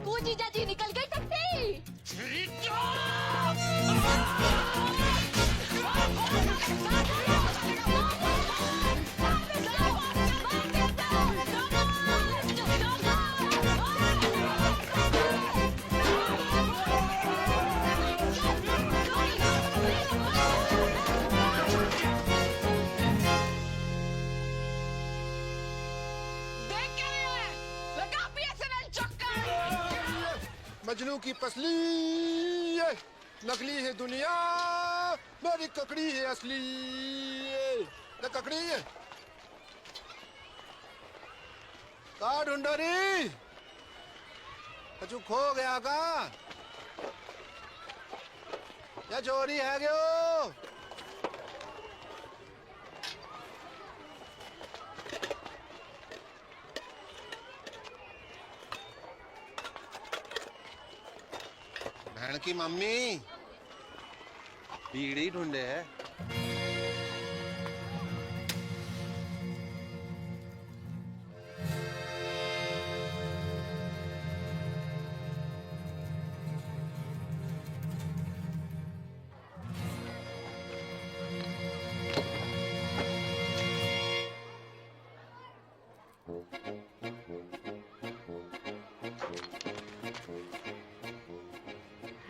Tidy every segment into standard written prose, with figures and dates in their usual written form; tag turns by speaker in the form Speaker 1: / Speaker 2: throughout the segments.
Speaker 1: बापू जीजा जी निकल गई टट्टी।
Speaker 2: मजनू की पसली नकली है दुनिया, मेरी ककड़ी है असली। न ककड़ी है का ढूंढो री, कछु खो गया का या चोरी है गयो? बहन की मम्मी बीड़ी ढूंढे है।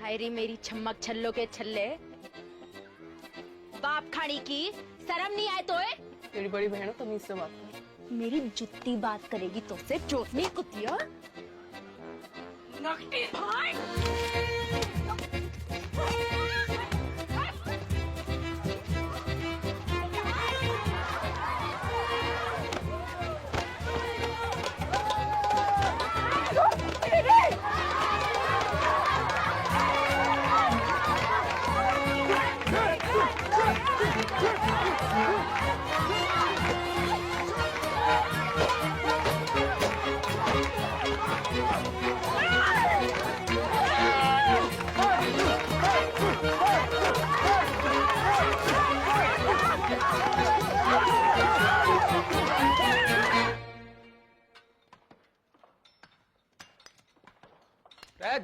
Speaker 1: हायरी मेरी छम्मक छल्लो के छल्ले, बाप खानी की शर्म नहीं आए तो?
Speaker 3: तेरी बड़ी बहन तमीज से बात कर।
Speaker 1: मेरी जुत्ती बात करेगी तो से चोटनी कुतिया। नकटी भाई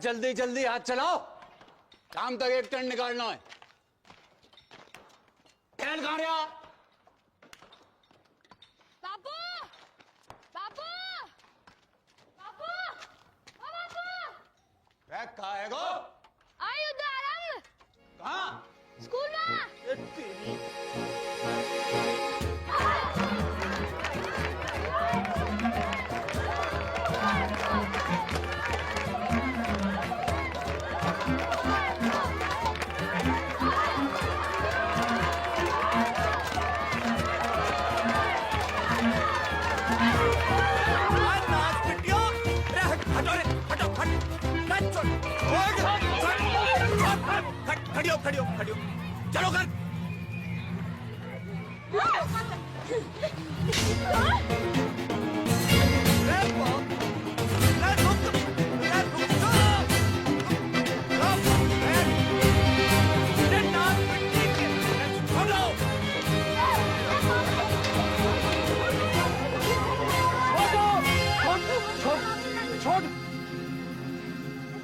Speaker 4: जल्दी जल्दी हाथ चलाओ, काम तक एक टन निकालना है। खेल कहाँ रहा?
Speaker 1: बाबू बाबू बाबू ओ बाबू
Speaker 4: कहाँ है गो?
Speaker 1: आई उधर
Speaker 4: कहाँ?
Speaker 1: स्कूल में।
Speaker 4: तेरी खड़ियो खड़ियो चलो कर।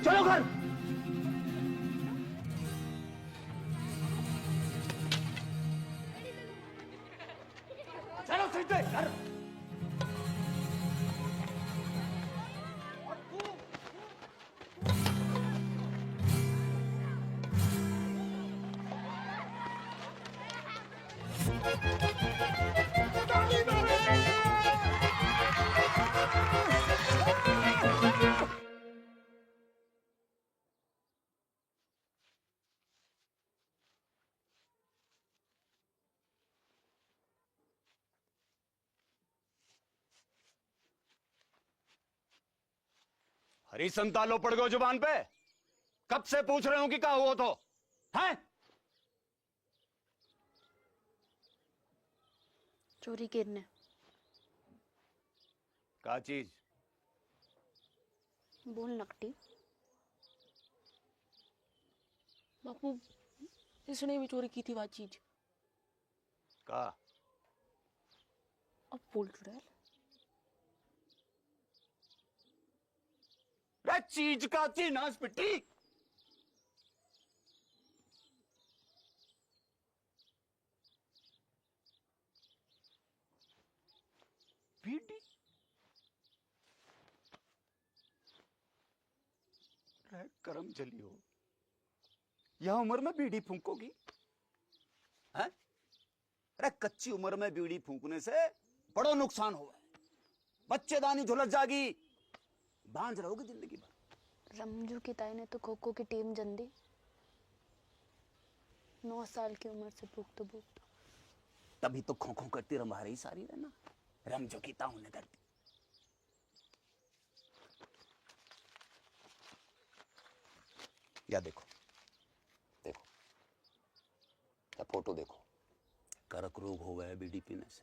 Speaker 4: चलो घर। चलो सीधे घर। हरी संतालो पड़ गए जुबान पे। कब से पूछ रहे हो कि क्या हुआ तो हैं?
Speaker 1: चोरी करने
Speaker 4: क्या चीज?
Speaker 1: बोल नकटी।
Speaker 3: बापू इसने भी चोरी की थी वो चीज।
Speaker 4: का
Speaker 3: अब बोल चुड़ैल।
Speaker 4: क्या चीज का चीनास पिट्टी। बीड़ी करम चली हो, यह उम्र में बीड़ी फूंकोगी है? अरे कच्ची उम्र में बीड़ी फूंकने से बड़ो नुकसान हुआ है, बच्चेदानी झुलस जागी, बांझ रहोगे जिंदगी भर।
Speaker 1: रमजू की ताई ने तो खो खो की टीम जन दी। 9 साल की उम्र से भूखतो भूखतो।
Speaker 4: तभी तो खो खो करती रंभा रही सारी रहना, रमजो की ताऊ ने करती। या देखो देखो, या फोटो देखो, कर्क रोग हो गया बीड़ी पीने से,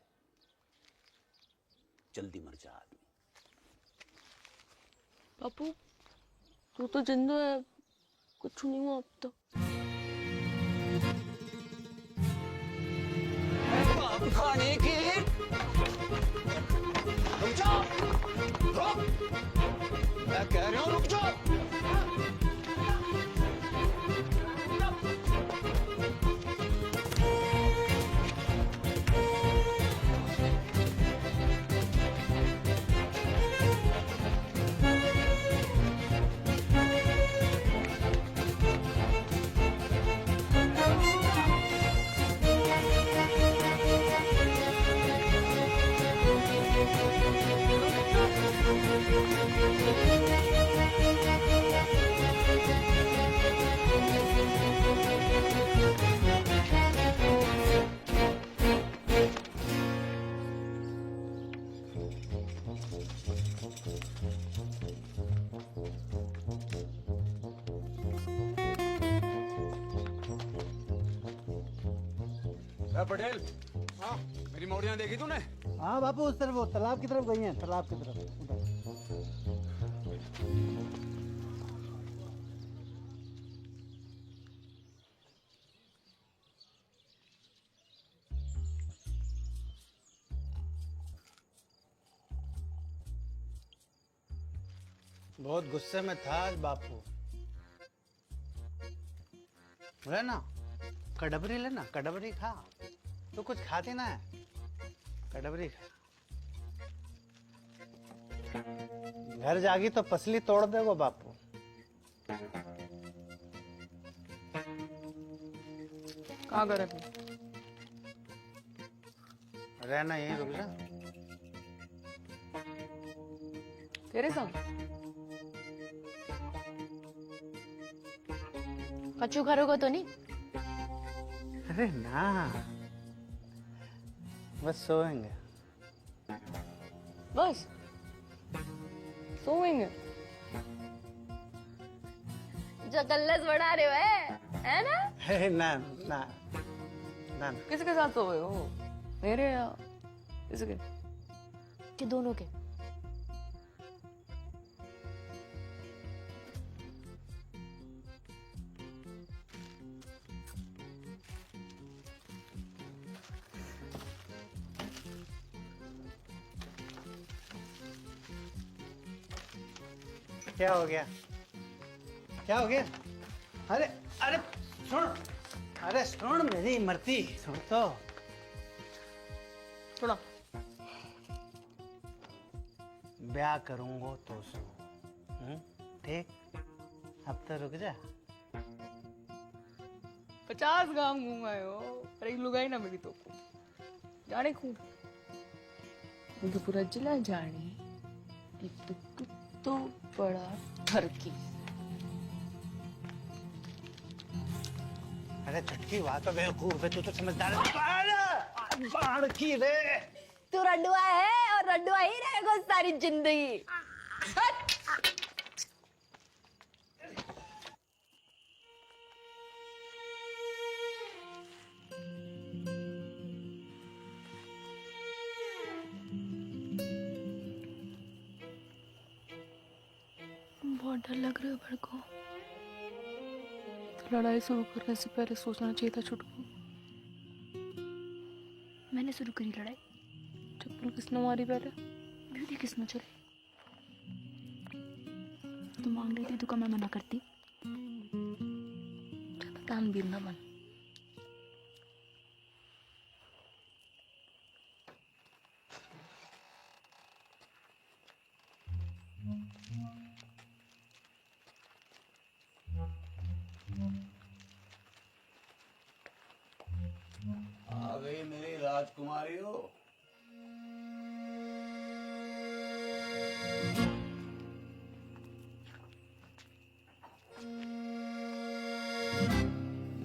Speaker 4: जल्दी मर जा आदमी।
Speaker 3: बापू तू तो जिंदा है, कुछ नहीं हुआ अब तो।
Speaker 4: बाप खाने की रुक जाओ, रुक, मैं कह रही हूं रुक जाओ। पटेल, हाँ मेरी मौड़ियां देखी तूने?
Speaker 5: हाँ बापू, उस तरफ, वो तालाब की तरफ गई हैं, तालाब की तरफ उधर। बहुत गुस्से में था आज बापू। लेना कड़बरी, लेना कड़बरी खा, तो कुछ खाती ना है, कड़बरी खा। घर जागी तो पसली तोड़ देगो बापू।
Speaker 3: कहाँ गए अभी?
Speaker 5: रहना यहीं, रुक जा।
Speaker 3: तेरे संग?
Speaker 1: कच्चू खरोगो तो नहीं?
Speaker 5: अरे ना, बस सोएंगे।
Speaker 3: बस सोएंगे?
Speaker 1: जो कल्लस बढ़ा रहे हो है ना?
Speaker 5: अरे ना ना ना,
Speaker 3: किसके साथ सोए हो? मेरे या इसके?
Speaker 1: कि दोनों के?
Speaker 5: क्या हो गया? क्या हो गया? अरे अरे सुन, अरे सुन मेरी मरती, सुन तो।
Speaker 3: सुना।
Speaker 5: ब्याह करूंगा तो सो, ठीक? अब तो रुक जा।
Speaker 3: 50 गांव घूमाए हो, पर एक लुगाई ना मिली तो जाने खूब, मुझे पूरा जिला जाने। एक तो बड़ा ठरकी।
Speaker 5: अरे चटकी वहां तो बेवकूफ है, तू तो समझदार है। बाढ़ की रे,
Speaker 1: तू रडुआ है और रडुआ ही रहेगा सारी जिंदगी।
Speaker 3: बहुत डर लग रहा है मेरे को। तो लड़ाई शुरू करने से पहले सोचना चाहिए था छुटकू।
Speaker 1: मैंने शुरू करी लड़ाई?
Speaker 3: चप्पल किसने मारी पहले?
Speaker 1: ब्यूटी किसने चली?
Speaker 3: तू मांग रही थी तो क्या मैं मना करती? क्या पता हम भी ना मन।
Speaker 4: आ गई मेरी राजकुमारी हो।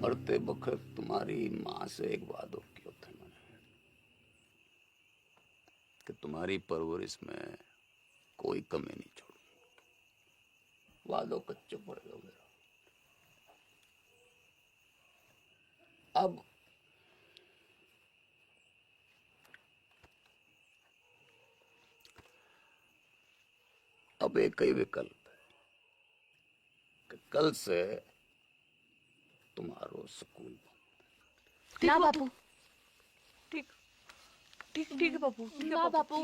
Speaker 4: मरते वक्त तुम्हारी माँ से एक वादो किया था मैंने कि तुम्हारी परवरिश में कोई कमी नहीं छोड़ूंगा। वादो कच्चो पड़ गया मेरा। अब एक ही विकल्प है कि कल से तुम्हारो स्कूल बंद।
Speaker 3: ना बापू,
Speaker 1: ठीक ठीक ठीक है बापू।
Speaker 3: ना बापू,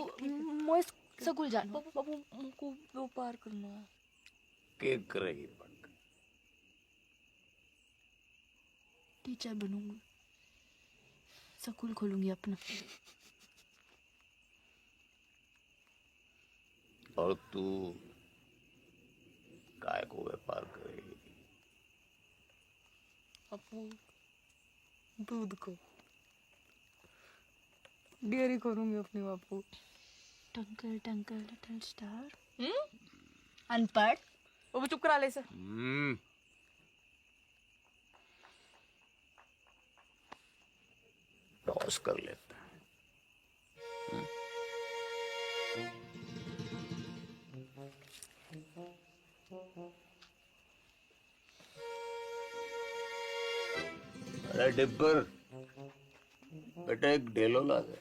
Speaker 3: मैं स्कूल जाना।
Speaker 1: बापू बापू मुझको व्यापार करना है।
Speaker 4: के करेगी पढ़?
Speaker 3: टीचर बनूंगी, स्कूल खोलूंगी अपना।
Speaker 4: और तू काय को व्यापार करेगी?
Speaker 1: बापू दूध को डेयरी करूंगी अपनी बापू।
Speaker 3: टंकल टंकल लिटिल स्टार।
Speaker 1: अनपढ़ बापू चुप करा ले सर।
Speaker 4: टॉस कर लेते हैं। अरे डिब्बर, बेटा एक डेलो ला दे।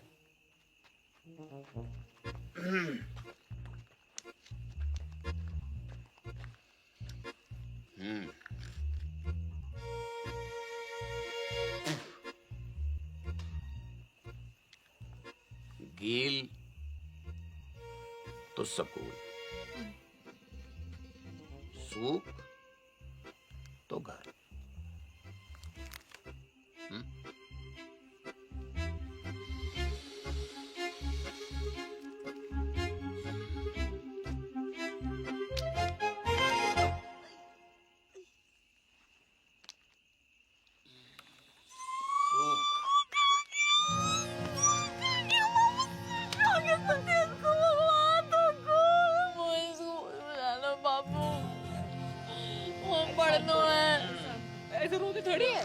Speaker 4: गील तो सकूल, सूख तो घर।
Speaker 1: ऐसे रोते थोड़ी है,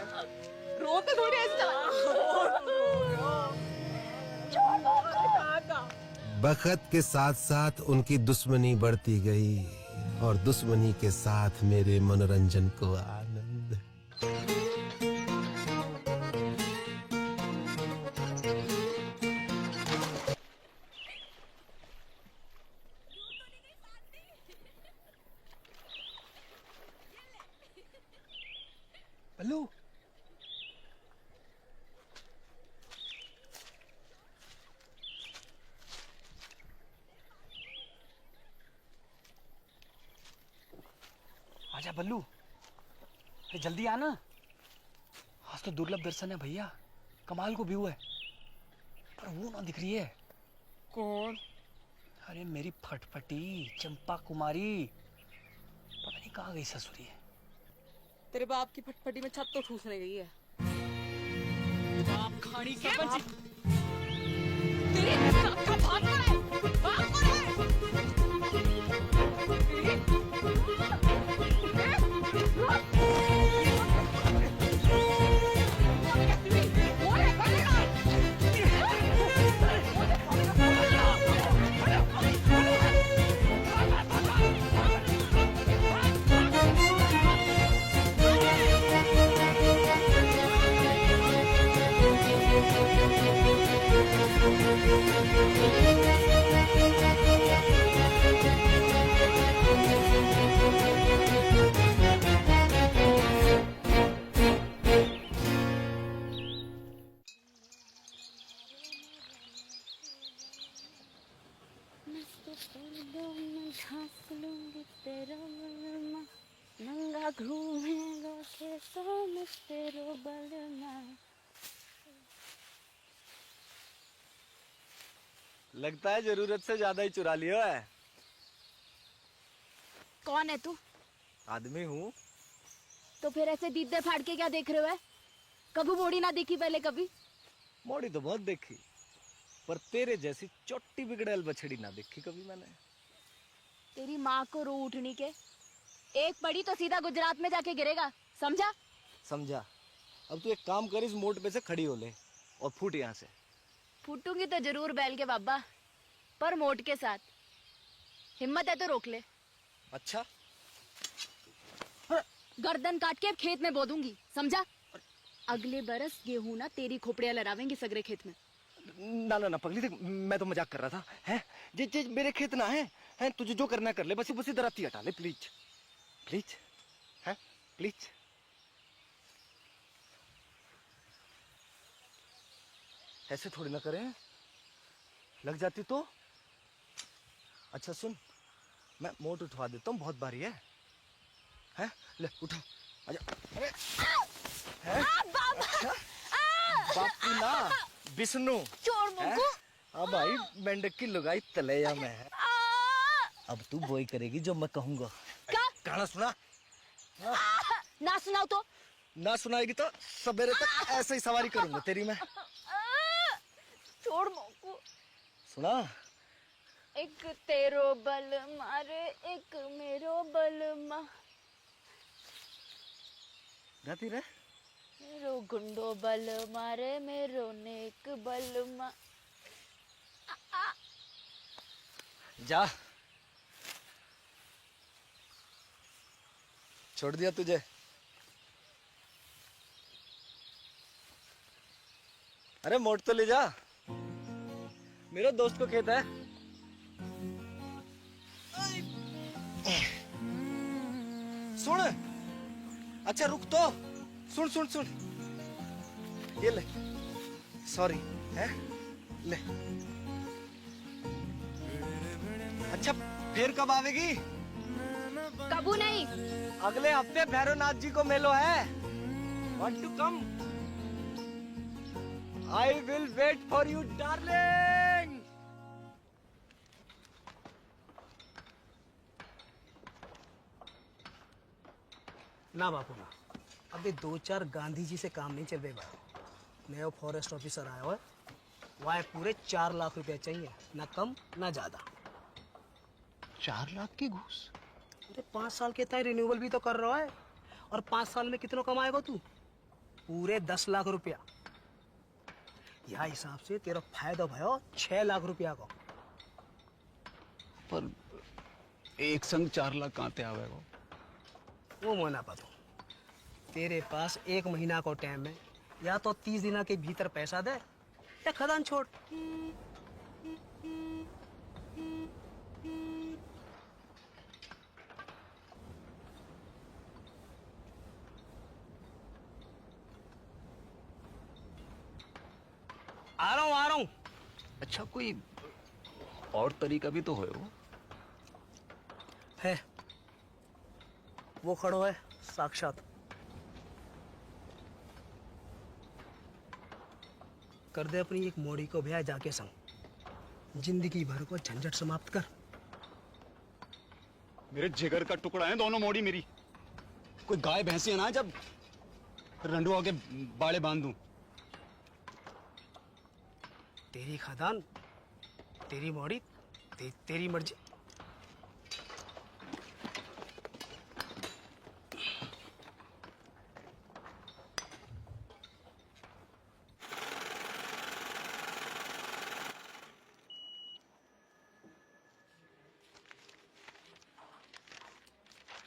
Speaker 1: रोते थोड़ी ऐसे
Speaker 2: बखत के साथ साथ उनकी दुश्मनी बढ़ती गई और दुश्मनी के साथ मेरे मनोरंजन को आनंद।
Speaker 5: बल्लू, आजा बल्लू, अरे जल्दी आना। आज तो दुर्लभ दर्शन है भैया, कमाल को व्यू है, पर वो ना दिख रही है।
Speaker 1: कौन?
Speaker 5: अरे मेरी फटफटी चंपा कुमारी, पता नहीं कहाँ गई ससुरी है।
Speaker 1: तेरे बाप की फटफटी में छत तो ठूसने गई है। बाप खाड़ी के बाप। तेरे बाप का भाग रहा है, भाग रहा है।
Speaker 3: Thank you. घूमेगा खेतों में तेरो बलमा।
Speaker 5: लगता है जरूरत से ज्यादा ही चुरा लिया है।
Speaker 3: कौन है तू?
Speaker 5: आदमी हूँ।
Speaker 3: तो फिर ऐसे दीदे फाड़ के क्या देख रहे हो? कभी मोड़ी ना देखी पहले कभी?
Speaker 5: मोड़ी तो बहुत देखी, पर तेरे जैसी चोटी बिगड़ैल बछड़ी ना देखी कभी मैंने।
Speaker 3: तेरी माँ को रो उठनी के, एक पड़ी तो सीधा गुजरात में जाके गिरेगा, समझा?
Speaker 5: समझा। अब तू एक काम कर, इस मोड़ पे से खड़ी हो ले और फूट यहाँ से।
Speaker 3: फूटूंगी तो जरूर बैल के बाबा, पर मोट के साथ। हिम्मत है तो रोक ले।
Speaker 5: अच्छा,
Speaker 3: गर्दन काट के खेत में बो दूंगी, समझा? अगले बरस गेहूं ना तेरी खोपड़ियां लड़ावेंगी सगरे खेत में।
Speaker 5: ना ना ना पगली, देख मैं तो मजाक कर रहा था। हैं जे मेरे खेत ना है तुझे जो करना कर ले, बस बस इधर आती हटा ले प्लीज प्लीज, है प्लीज। ऐसे थोड़ी ना करें, लग जाती तो। अच्छा सुन, मैं मोट उठवा देता हूँ, बहुत भारी है। ले उठा, आजा। अरे है? अच्छा बापू ना विष्णु।
Speaker 3: छोड़ मुझको।
Speaker 5: हाँ भाई, मेंढक की लुगाई तलैया में है। अब तू वही करेगी जो मैं कहूँगा।
Speaker 3: क्या?
Speaker 5: गाना सुना।
Speaker 3: ना सुनाओ तो?
Speaker 5: ना सुनाएगी तो सवेरे तक ऐसे ही सवारी करूंगा तेरी मैं।
Speaker 3: छोड़ मुझको।
Speaker 5: सुना।
Speaker 3: एक तेरो बल मारे, एक मेरो बल मा।
Speaker 5: गाती रहे।
Speaker 3: मेरो गुंडो बल मारे, मेरो नेक बल मा।
Speaker 5: जा, छोड़ दिया तुझे। अरे मोट तो ले जा, मेरे दोस्त को खेत है। सुन, अच्छा रुक तो, सुन सुन सुन, ये ले, सॉरी है, ले। अच्छा फिर कब आवेगी?
Speaker 3: कबू नहीं।
Speaker 5: अगले हफ्ते भैरवनाथ जी को मेलो है। Want to come? I will wait for you, darling.
Speaker 6: ना बापू ना, अभी 2-4 गांधी जी से काम नहीं चल रहा। नया फॉरेस्ट ऑफिसर आया हुआ है, वहाँ पूरे 4 लाख रुपया चाहिए, ना कम ना ज्यादा।
Speaker 2: 4 लाख की घूस?
Speaker 6: अरे 5 साल के तय रिन्यूअल भी तो कर रहा है, और 5 साल में कितना कमाएगा तू? पूरे 10 लाख रुपया। यह हिसाब से तेरा फायदा भयो 6 लाख रुपया का।
Speaker 4: पर एक संग 4 लाख कहाँ ते आवेगा?
Speaker 6: वो मना पातो, तेरे पास 1 महीना को टाइम है, या तो 30 दिन के भीतर पैसा दे या खदान छोड़। आ रहा हूँ।
Speaker 4: अच्छा कोई और तरीका भी तो
Speaker 6: है, वो खड़ो है साक्षात। कर दे अपनी एक मोड़ी को ब्याह जाके संग, जिंदगी भर को झंझट समाप्त कर।
Speaker 4: मेरे जिगर का टुकड़ा है दोनों मोड़ी मेरी। कोई गाय भैंसी ना जब रंडुआ के बाड़े बांध दूं।
Speaker 6: तेरी खादान, तेरी मोड़ी, तेरी मर्जी।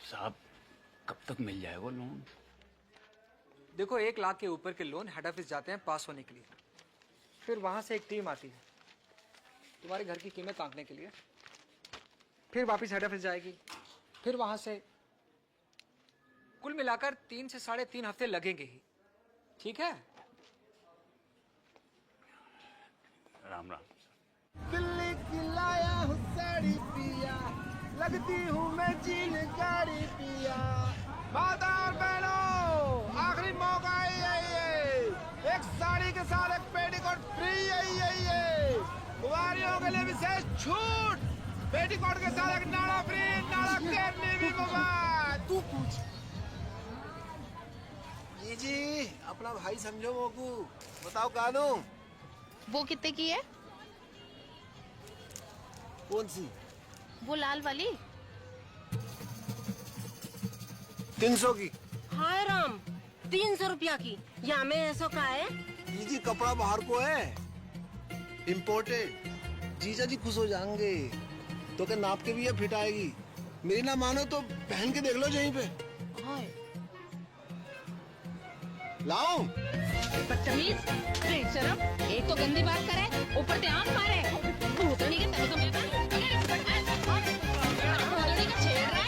Speaker 4: साहब कब तक मिल जाएगा लोन?
Speaker 7: देखो 1 लाख के ऊपर के लोन हेड ऑफिस जाते हैं पास होने के लिए, फिर वहां से एक टीम आती है तुम्हारे घर की कीमत आंकने के लिए, फिर वापस हेड ऑफिस जाएगी, फिर वहां से कुल मिलाकर 3 से 3.5 हफ्ते लगेंगे ही। ठीक है?
Speaker 4: राम राम।
Speaker 5: दिल्ली की लाया हूँ साड़ी पिया, लगती हूँ मैं जीन गाड़ी पिया।
Speaker 2: माता और बहनों, आखिरी मौका है ये। एक साड़ी के साथ एक पेटीकोट फ्री है। कुंवारियों के लिए विशेष छूट। पेटीकोट के साथ एक नाड़ा फ्री, नाड़ा केरनी भी मुफ्त। तू पूछ जी, अपना भाई समझो मोकू। बताओ कानू,
Speaker 8: वो कितने की है?
Speaker 2: कौन सी?
Speaker 8: वो लाल वाली।
Speaker 2: 300 की।
Speaker 9: हाय राम, 300 रुपया की। या में ऐसा का है?
Speaker 2: जी कपड़ा बाहर को है, इम्पोर्टेड। जीजा जी खुश हो जाएंगे। तो क्या नाप के भी ये फिट आएगी। मेरी ना मानो तो पहन के देख लो यहीं पे।
Speaker 9: हाय
Speaker 2: लाओ।
Speaker 8: बदतमीज, बेशरम, एक तो गंदी बात करे, ऊपर से आंख मारे। भूतनी के तने तो मिलता है। भूतनी का छेड़ रहा है।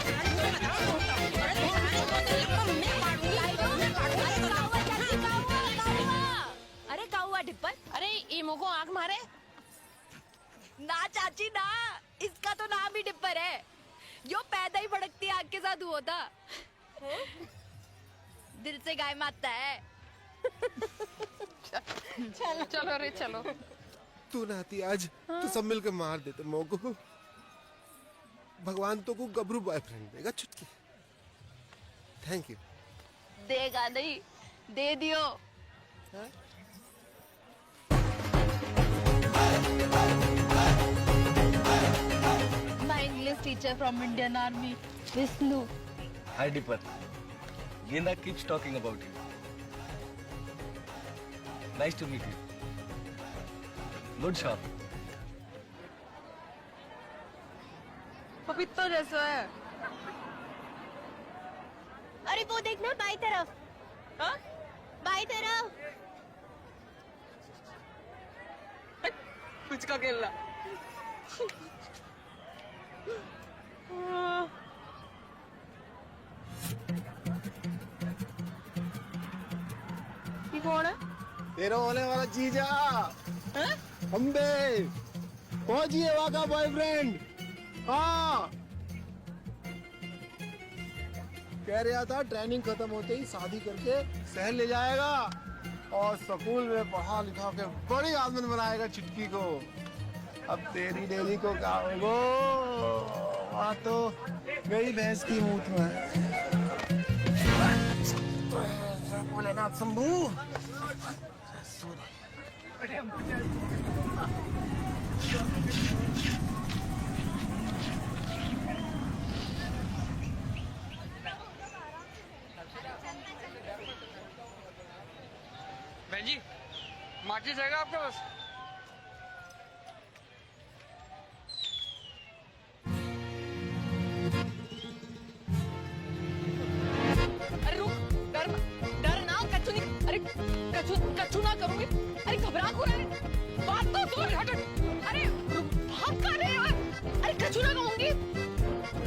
Speaker 1: अरे काउआ डिप्पल,
Speaker 8: अरे ईमो को आंख मारे।
Speaker 1: ना चाची ना, इसका तो नाम ही डिप्पर है। जो पैदा ही भड़कती आग के साथ हुआ था। दिल से गाय मारता है।
Speaker 8: चलो रे चलो।
Speaker 2: तू नाती आज तो सब मिलकर मार देते मोको। भगवान तो को गबरू बॉयफ्रेंड देगा चुटकी। Thank you.
Speaker 1: देगा नहीं, दे दियो।
Speaker 8: My English teacher from Indian Army, Vishnu.
Speaker 5: Hi Dipper. Genda keeps talking about you. Nice to meet you. Good shop.
Speaker 3: पपीता जैसा है।
Speaker 9: अरे वो देखना बाई तरफ।
Speaker 3: हाँ?
Speaker 9: बाई तरफ।
Speaker 3: पुचका खेलना। ये कौन है?
Speaker 2: तेरा होने वाला जीजा अम्बे पहुंचिए वहां का बॉयफ्रेंड। हाँ कह रहा था ट्रेनिंग खत्म होते ही शादी करके शहर ले जाएगा और स्कूल में पढ़ा लिखा के बड़ी आदमी बनाएगा चुटकी को। अब तेरी डेली को क्या होगा? वहाँ तो गई भैंस की मूत में। भोलेनाथ शंभू।
Speaker 7: बहन जी, माचिस जाएगा आपके पास?
Speaker 3: अरे रुक, डर ना, कच्चू नहीं, अरे कच्चू ना करूंगी। अरे घबरा क्यों रहे? बात तो सुन, हट। अरे भाग कहाँ रहे हो? अरे कच्चू ना कहूंगी।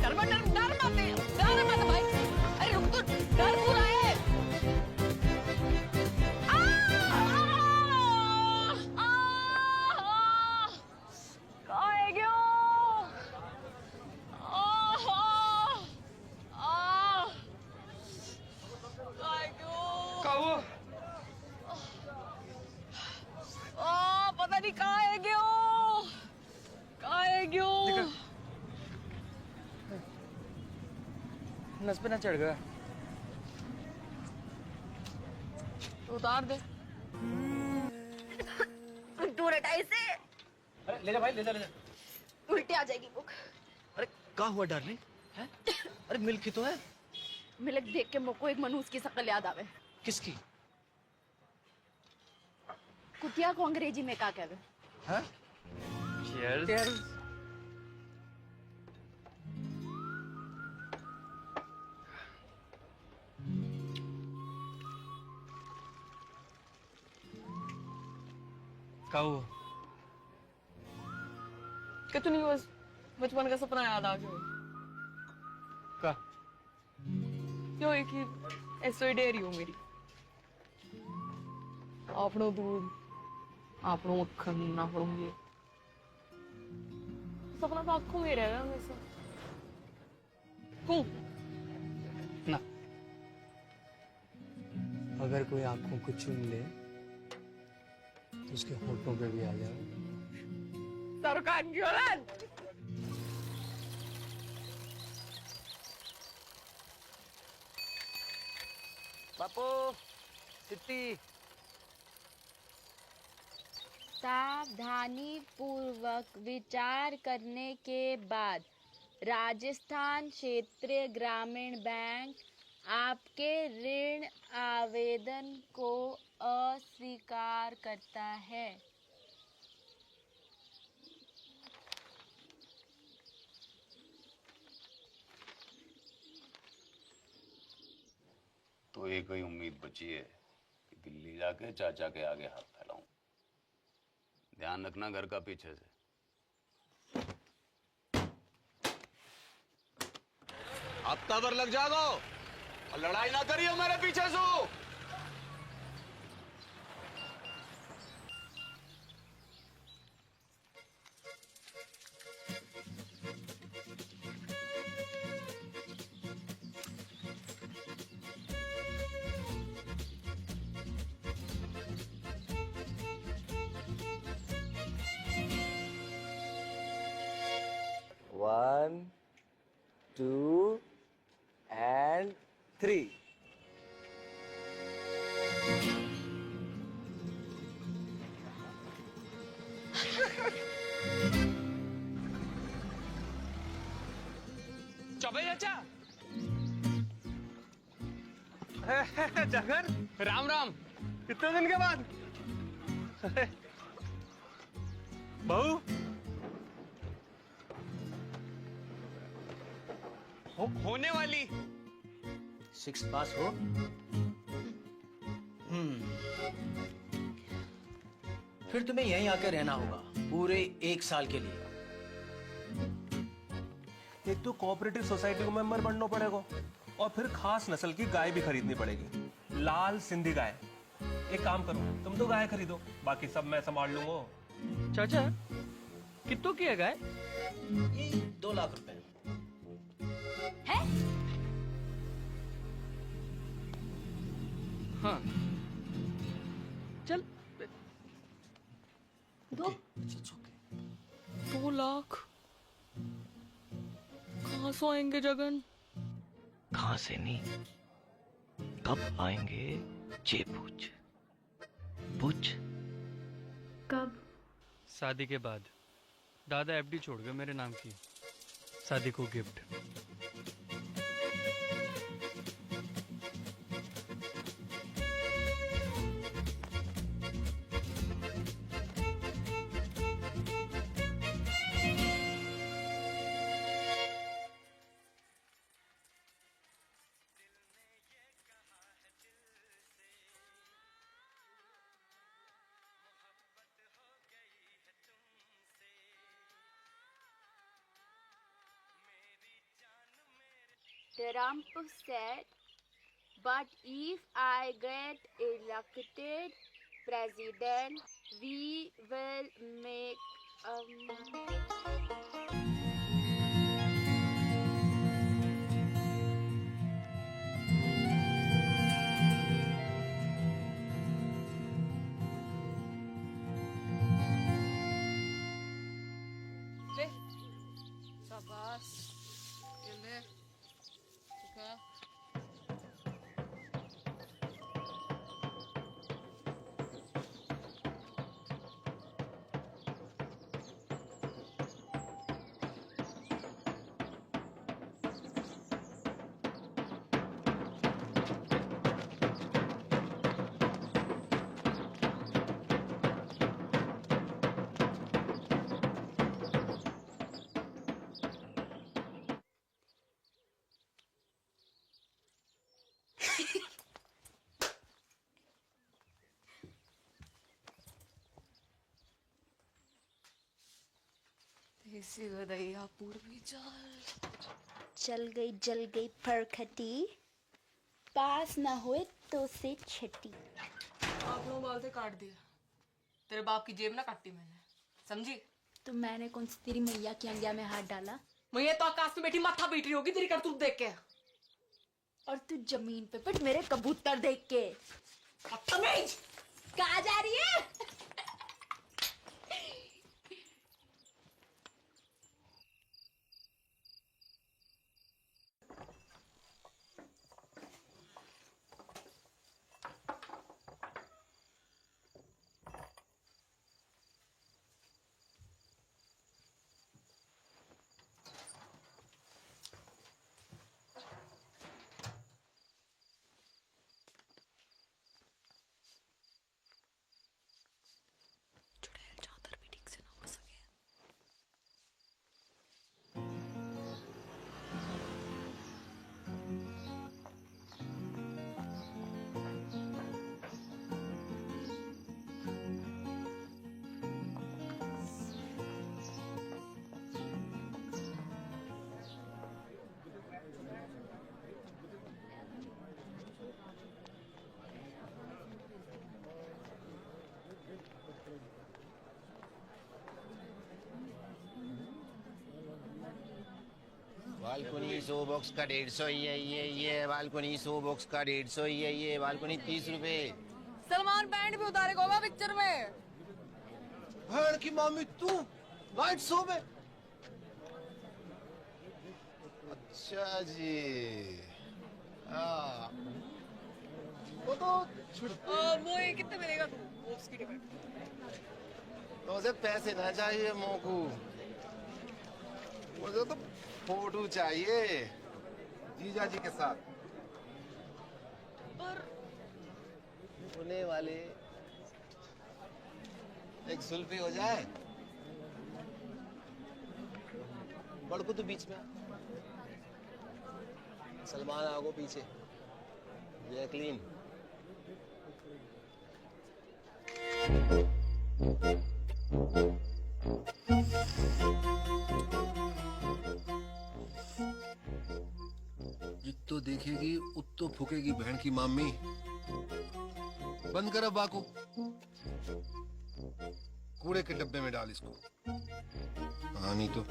Speaker 3: डर मत भाई। अरे रुक तो, डर क्यों रहा है? पता नहीं कहाँ है क्यों?
Speaker 7: नस पे ना चढ़ गया।
Speaker 3: तो उतार दे।
Speaker 9: दूर हटा इसे।
Speaker 5: अरे ले जा भाई, ले जा।
Speaker 8: उल्टे आ जाएगी बुक।
Speaker 5: अरे क्या हुआ डार्लिंग? हैं? अरे मिल्क ही तो है।
Speaker 8: मिल्क देख के मुझको एक मनूस की शक्ल याद आवे।
Speaker 5: किसकी?
Speaker 8: कुतिया को अंग्रेजी में क्या कहते?
Speaker 5: हाँ?
Speaker 7: Cheers. क्या हुआ?
Speaker 3: कुछ नहीं, बस बचपन का सपना याद आ गया।
Speaker 7: क्या?
Speaker 3: क्यों एक ही ऐसे डेरी हो मेरी। आपनो दूध, आपनो मक्खन, आपनो ये सपना तो आंखों में रहेगा हमेशा। क्यों?
Speaker 7: ना,
Speaker 6: अगर कोई आंखों को चूम ले तो उसके होठों पे भी आ जाओ।
Speaker 3: सरकार की औलाद।
Speaker 5: बापू सिट्टी।
Speaker 3: सावधानी पूर्वक विचार करने के बाद राजस्थान क्षेत्रीय ग्रामीण बैंक आपके ऋण आवेदन को अस्वीकार करता है।
Speaker 4: तो एक ही उम्मीद बची है कि दिल्ली जाके चाचा के आगे हाथ फैलाऊं। ध्यान रखना घर का पीछे से। हफ्ता भर लग जाओ और लड़ाई ना करियो मेरे पीछे से।
Speaker 5: One, two, and three.
Speaker 7: Choubey चाचा। जगन, राम राम। कितने दिन के बाद? बहू होने वाली
Speaker 6: 6 पास हो। फिर तुम्हें यहीं आकर रहना होगा पूरे 1 साल के लिए।
Speaker 10: एक तो कोऑपरेटिव सोसाइटी को मेंबर बनना पड़ेगा और फिर खास नस्ल की गाय भी खरीदनी पड़ेगी, लाल सिंधी गाय। एक काम करो, तुम तो गाय खरीदो, बाकी सब मैं संभाल लूंगा।
Speaker 7: चाचा कितनों की है गाय?
Speaker 6: ये 2 लाख रुपए।
Speaker 7: हाँ चल।
Speaker 3: 2 लाख कहाँ से आएंगे जगन?
Speaker 5: कहाँ से नहीं, कब आएंगे ये पूछ। पूछ।
Speaker 3: कब?
Speaker 11: शादी के बाद। दादा एफडी छोड़ गए मेरे नाम की, शादी को gift.
Speaker 3: Trump said, but if I get elected president, we will make
Speaker 1: ले शाबाश, ये ले ठीक है। देसी गदैया पूर्वी
Speaker 3: चल गई जल गई फरखटी, पास ना हुए तो से छठी।
Speaker 1: आप लोग बाल से काट दिया, तेरे बाप की जेब ना काटी मैंने, समझी?
Speaker 3: तो मैंने कौन सी तेरी मैया की अंगिया में हाथ डाला?
Speaker 1: मैया तो आकाश में बैठी माथा पीट रही होगी तेरी करतूत देख के।
Speaker 3: और तू जमीन पे पिट मेरे कबूतर देख के। बदतमीज! कहाँ जा रही है?
Speaker 2: बालकनी 100 बॉक्स का 150 ये बालकनी 100 बॉक्स का 150 ये बालकनी 30 रुपए।
Speaker 1: सलमान बैंड भी उतारेगा होगा पिक्चर में।
Speaker 2: भैन की मामी तू नाइट शो में? अच्छा जी। वो तो
Speaker 1: वो ये कितने मिलेगा तू बॉक्स की टिकट?
Speaker 2: तो उसे पैसे ना चाहिए मोकू, मुझे तो फोटो चाहिए जीजा जी के साथ।
Speaker 1: पर
Speaker 2: होने वाले एक सुल्फी हो जाए। बड़कू तो बीच में, सलमान आगो पीछे, जैकलीन। जित्तो देखेगी उत्तो फूकेगी बहन की मामी। बंद कर अब बाको, कूड़े के डब्बे में डाल इसको। हाँ नहीं तो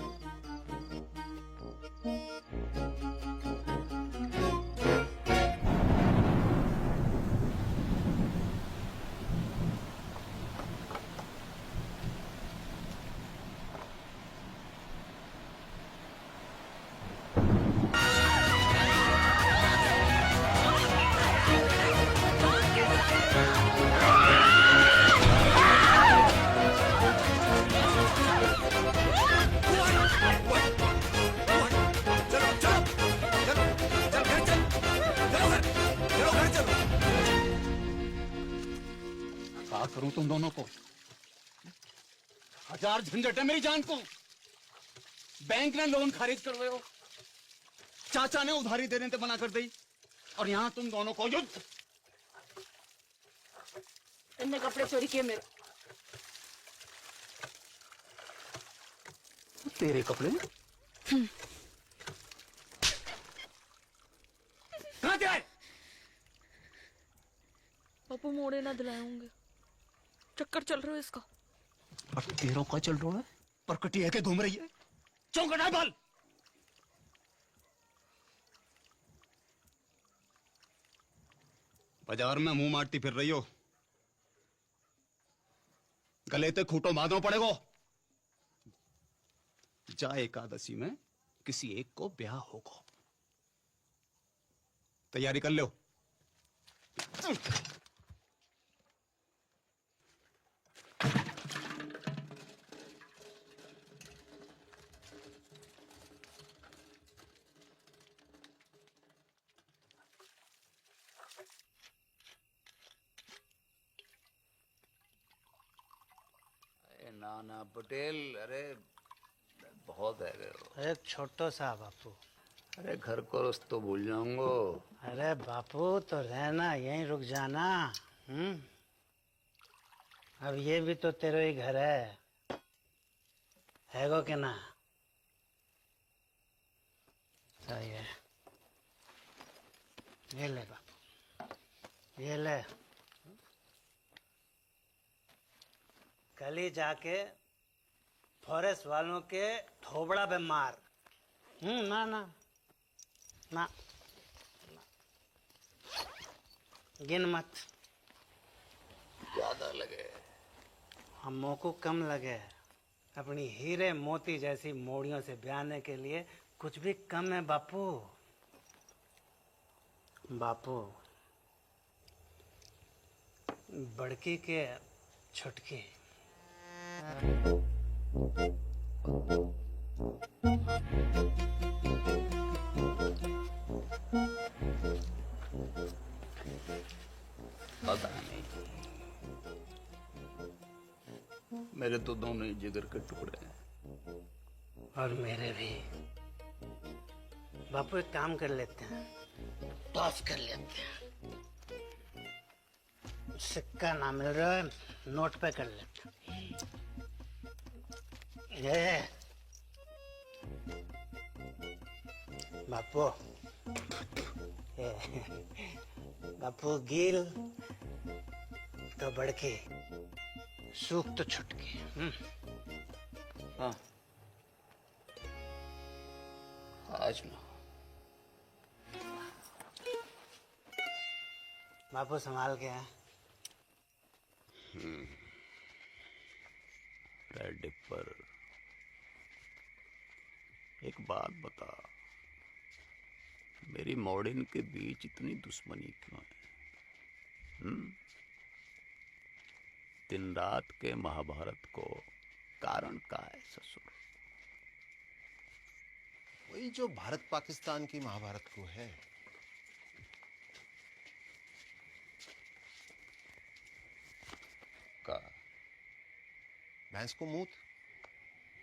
Speaker 4: करूं तुम दोनों को? हजार झंझट है मेरी जान को। बैंक ने लोन खारिज करवाए हो, चाचा ने उधारी देने से मना कर दी, और यहां तुम दोनों को युद्ध।
Speaker 3: इनने कपड़े चोरी किए मेरे।
Speaker 4: तेरे कपड़े? कहां से आए?
Speaker 3: पापा मोड़े ना दिलाए होंगे, चक्कर चल रहा है इसका।
Speaker 4: और तेरों का चल रहा है? परकटी है के घूम रही है, चौंकड़ा बाल। बाजार में मुंह मारती फिर रही हो, गले ते खूंटो बांधो पड़ेगो। जा एकादशी में किसी एक को ब्याह होगा, तैयारी कर लो।
Speaker 12: नाना पटेल, अरे बहुत है गए हो।
Speaker 6: अरे छोटो सा बापू।
Speaker 12: अरे घर को रस्तो भूल जाऊंगो।
Speaker 6: अरे बापू तो रहना, यहीं रुक जाना। अब ये भी तो तेरे ही घर है गो के ना? सही है, ये ले बापू, ये ले। कल ही जाके फॉरेस्ट वालों के थोबड़ा पे मार। ना ना ना, गिन मत।
Speaker 12: ज्यादा लगे।
Speaker 6: हमों को कम लगे। अपनी हीरे मोती जैसी मोड़ियों से ब्याहने के लिए कुछ भी कम है बापू। बापू, बड़की के छुटकी।
Speaker 12: पता नहीं, मेरे तो दोनों ही जिगर के टुकड़े हैं।
Speaker 6: और मेरे भी। बापू एक काम कर लेते हैं, टॉस कर लेते हैं। सिक्का ना मिल रहा है, नोट पे कर लेते हैं। ये बापू, बापू गिल तो बड़के, सूख तो छुटके।
Speaker 12: हाँ, आज ना।
Speaker 6: बापू संभाल के हैं।
Speaker 12: रेड पर एक बात बता, मेरी मॉडर्न के बीच इतनी दुश्मनी क्यों है? दिन रात के महाभारत को कारण का है ससुर?
Speaker 2: वही जो भारत पाकिस्तान की महाभारत को है।
Speaker 12: का
Speaker 2: भैंस को मूत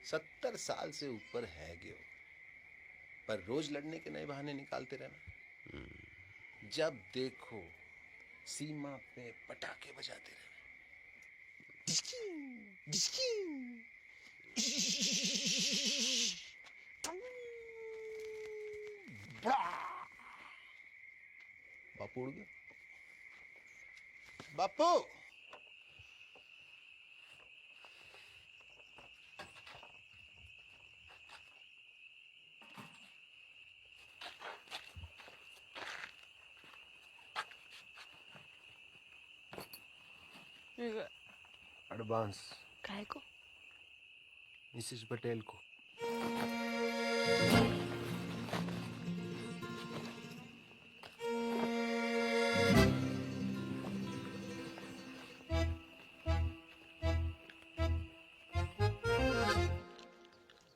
Speaker 2: 70 साल से ऊपर है गयो, पर रोज लड़ने के नए बहाने निकालते रहना। जब देखो सीमा पे पटाखे बजाते रहना। बापू उड़ गया। बापू, एडवांस
Speaker 3: काय को?
Speaker 2: मिसेस पटेल को।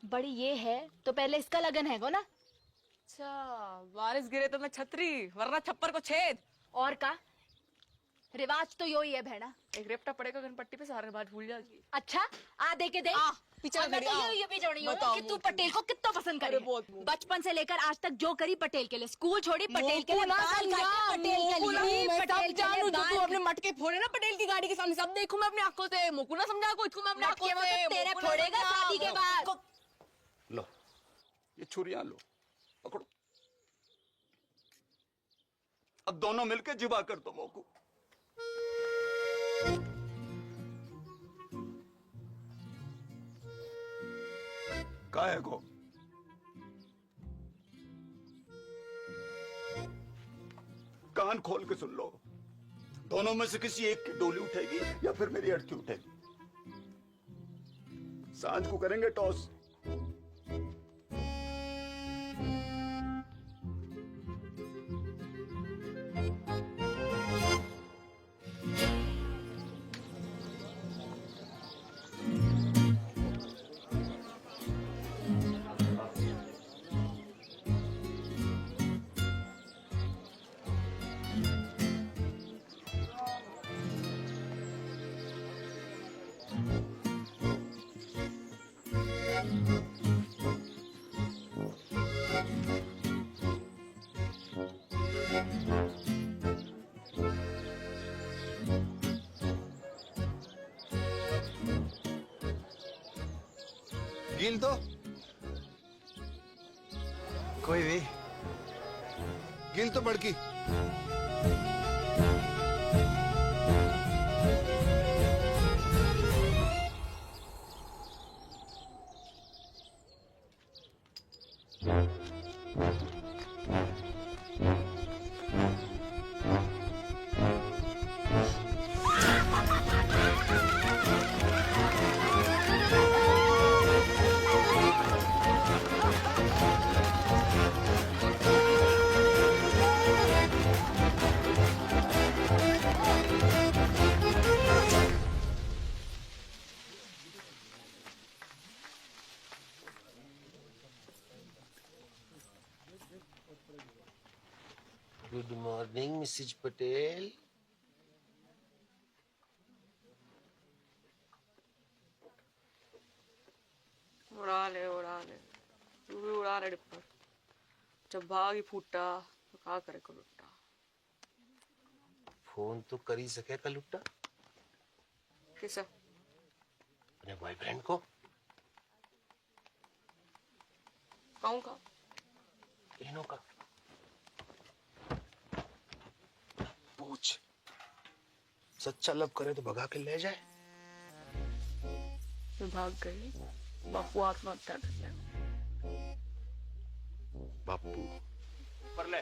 Speaker 3: बड़ी ये है तो पहले इसका लगन है ना?
Speaker 1: अच्छा, बारिश गिरे तो मैं छतरी, वरना छप्पर को छेद।
Speaker 3: और का रिवाज तो यो ही है भेड़ा।
Speaker 1: एक रेपटा पड़ेगा गणपट्टी पे, सारे बात भूल जाएगी।
Speaker 3: अच्छा, आ दे के दे।
Speaker 1: पीछे
Speaker 3: और मैं
Speaker 1: खड़ी,
Speaker 3: तो ये भी जोड़ी हूँ
Speaker 1: बताओ
Speaker 3: कि तू पटेल को कितना पसंद करे।
Speaker 1: बहुत।
Speaker 3: बचपन से लेकर आज तक जो करी पटेल के लिए, स्कूल छोड़ी पटेल के लिए, बाल काटे पटेल के लिए, पटेल के लिए
Speaker 1: तू अपने मटके फोड़े ना पटेल की गाड़ी के सामने, सब देखूं मैं अपनी आंखों से। मोकू ना समझा को, इसको मैं अपनी आंखों से।
Speaker 3: तेरे फोड़ेगा शादी के बाद।
Speaker 12: लो, ये छुरियां लो, पकड़ो। अब दोनों मिलके जिबा कर दो मोकू। काहे को? कान खोल के सुन लो, दोनों में से किसी एक की डोली उठेगी या फिर मेरी अड़की उठेगी। सांझ को करेंगे टॉस।
Speaker 2: गिल तो
Speaker 5: कोई भी।
Speaker 2: गिल तो बड़की।
Speaker 5: Good morning Mrs Patel.
Speaker 3: उड़ा ले तू भी उड़ा ले डिप्पर। जब भाग ही फूटा तो क्या करे को लुट्टा।
Speaker 5: फोन तो कर ही सके का लुट्टा
Speaker 3: किसे?
Speaker 5: अपने बॉयफ्रेंड को।
Speaker 3: कहूँ का?
Speaker 5: इन्हों का पूछ, सच्चा लब करे तो भगा के ले जाए।
Speaker 3: मैं भाग गई, बापू आत्महत्या कर लिया।
Speaker 5: बापू
Speaker 10: ऊपर ले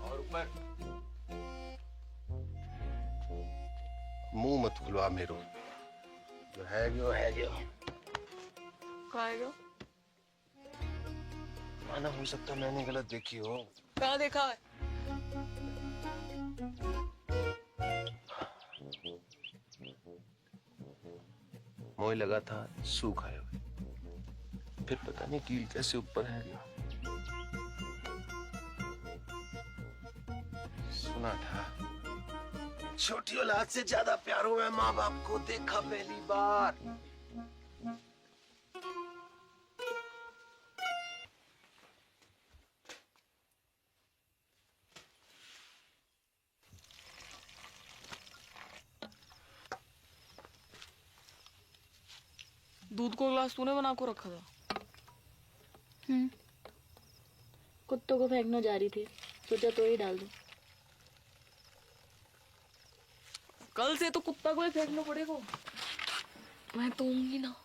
Speaker 10: और ऊपर।
Speaker 5: मुंह मत खुलवा मेरो, जो है गयो है गयो।
Speaker 3: कहाँ है गयो?
Speaker 5: माना हो सकता मैंने गलत देखी हो।
Speaker 3: कहाँ देखा है?
Speaker 5: मोह लगा था सूख आए हुए, फिर पता नहीं कील कैसे ऊपर है गया। सुना था छोटी औलाद से ज्यादा प्यार हुआ है माँ बाप को, देखा पहली बार।
Speaker 3: दूध को गिलास तूने बना को रखा था?
Speaker 13: कुत्तों को फेंकने जा रही थी, सोचा तो ही डाल दूं।
Speaker 3: कल से तो कुत्ता को ही फेंकना पड़ेगा। मैं तो होंगी ना।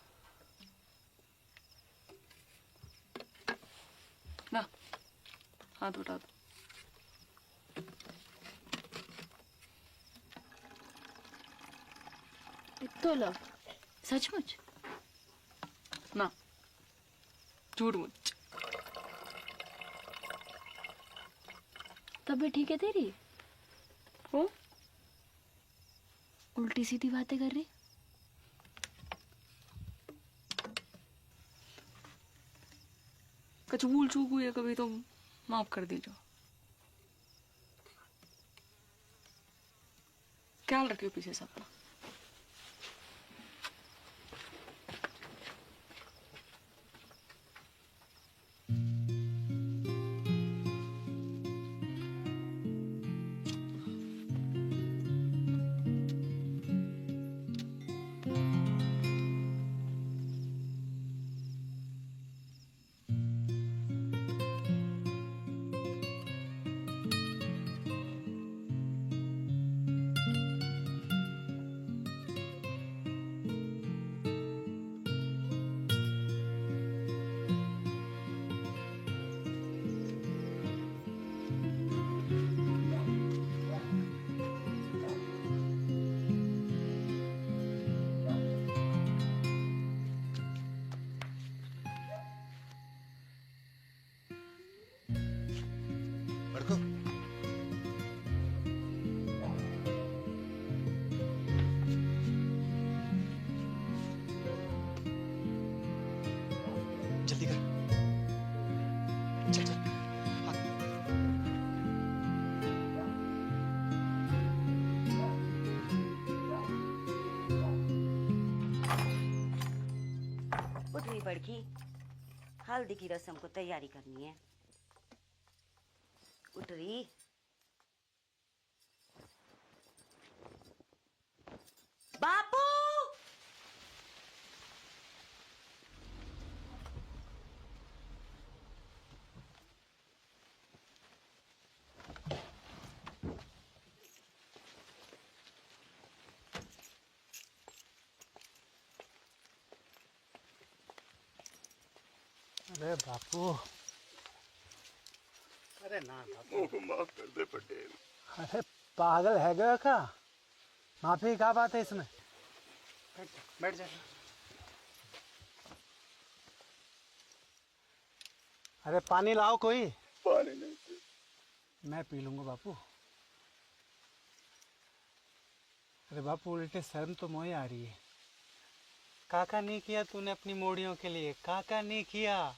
Speaker 3: ना हाथ उठा दो।
Speaker 13: तो लो, सचमुच
Speaker 3: ना, झूठ मुझ।
Speaker 13: तब भी ठीक है तेरी?
Speaker 3: हो
Speaker 13: उल्टी सीधी बातें कर रही।
Speaker 3: कुछ भूल चूक हुई है कभी तो माफ कर दीजिए। ख्याल रखियो पीछे से अपना।
Speaker 5: बड़को जल्दी कर, चल चल।
Speaker 9: उठ रही बड़की, हल्दी की रस्म को तैयारी करनी है। उठ रही। बापू
Speaker 6: अरे बापू, अरे ना बापू,
Speaker 12: माफ कर दे पटेल।
Speaker 6: अरे पागल है गया का? माफी क्या बात है इसमें? बैठ जा। अरे पानी लाओ कोई।
Speaker 12: पानी नहीं,
Speaker 6: मैं पी लूंगा बापू। अरे बापू उल्टे शर्म तो मोही आ रही है। काका नहीं किया तूने अपनी मोड़ियों के लिए, काका नहीं किया।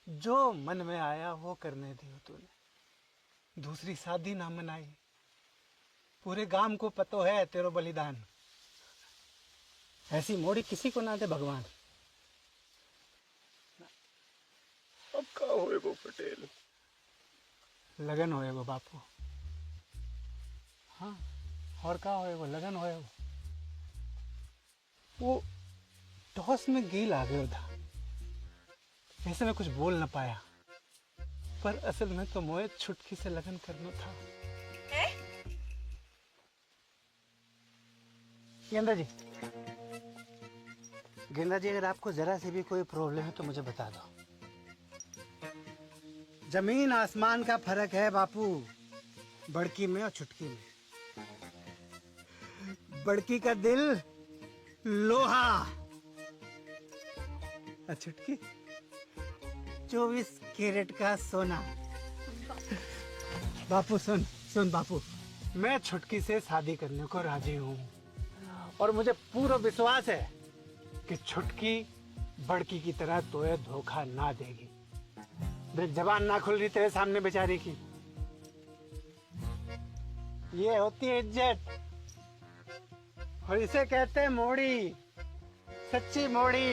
Speaker 6: जो मन में आया वो करने दियो तूने। दूसरी शादी ना मनाई। पूरे गांव को पतो है तेरो बलिदान। ऐसी मोड़ी किसी को ना दे भगवान।
Speaker 2: अब का होए वो पटेल?
Speaker 6: लगन होए वो बापू। हाँ, और का होए वो लगन होए वो टॉस में गील आ गया था। ऐसे में कुछ बोल ना पाया, पर असल में तो मोए छुटकी से लगन करना था। गेंदा जी, गेंदा जी, अगर आपको जरा से भी कोई प्रॉब्लम है तो मुझे बता दो। जमीन आसमान का फर्क है बापू, बड़की में और छुटकी में। बड़की का दिल लोहा और छुटकी 24 कैरेट का सोना। बापू सुन सुन बापू, मैं छुटकी से शादी करने को राजी हूँ और मुझे पूरा विश्वास है कि छुटकी बड़की की तरह तोए धोखा ना देगी। देख, जबान ना खुल रही तेरे सामने बेचारी की। ये होती है इज्जत और इसे कहते हैं मोड़ी, सच्ची मोड़ी।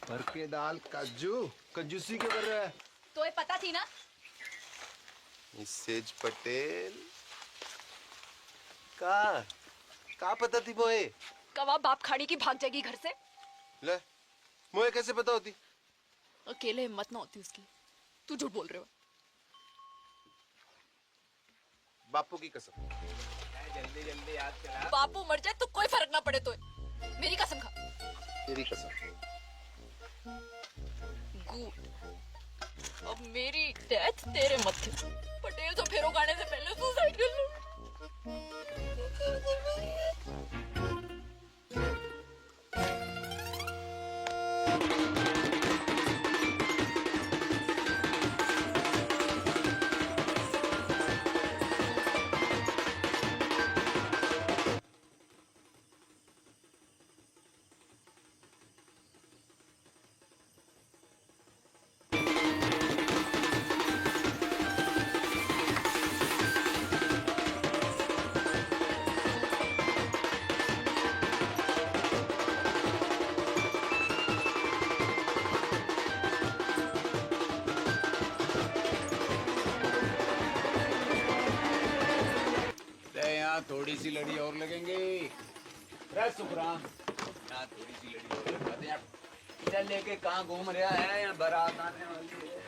Speaker 2: भर के दाल काजू कंजूसी के कर रहा है।
Speaker 1: तो ये पता थी ना?
Speaker 2: मिसेज पटेल का पता थी मोए?
Speaker 1: कब बाप खाड़ी की भाग जाएगी घर से?
Speaker 2: ले, मोए कैसे पता होती?
Speaker 1: अकेले हिम्मत ना होती उसकी। तू झूठ बोल रहे हो।
Speaker 2: बापू की कसम।
Speaker 5: जल्दी जल्दी याद करा।
Speaker 1: बापू मर जाए तो कोई फर्क ना पड़े। तो मेरी कसम खा।
Speaker 2: तेरी कसम।
Speaker 1: गुड। अब मेरी डेथ तेरे मत्थे। पटेल तो फेरो गाने से पहले सुसाइड कर लो।
Speaker 12: थोड़ी सी लड़ी और लगेंगे। सुखराम, यहाँ थोड़ी सी लड़ी और लगवाते हैं। चल लेके कहाँ घूम रहा है? यहाँ बारात आने वाली
Speaker 2: है।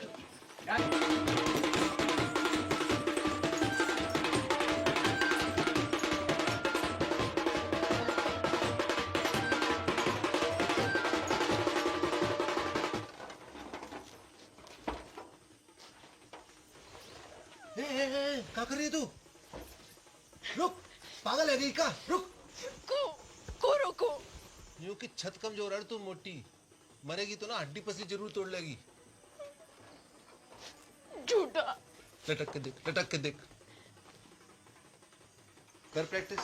Speaker 2: क्या कर रही है तू? रुक, पागल है का? रुक।
Speaker 1: को रोको।
Speaker 2: यूं कि छत कमजोर है, तू मोटी मरेगी तो ना हड्डी पसली जरूर तोड़ लेगी।
Speaker 1: झूठा।
Speaker 2: लटक के देख, लटक के देख। कर प्रैक्टिस।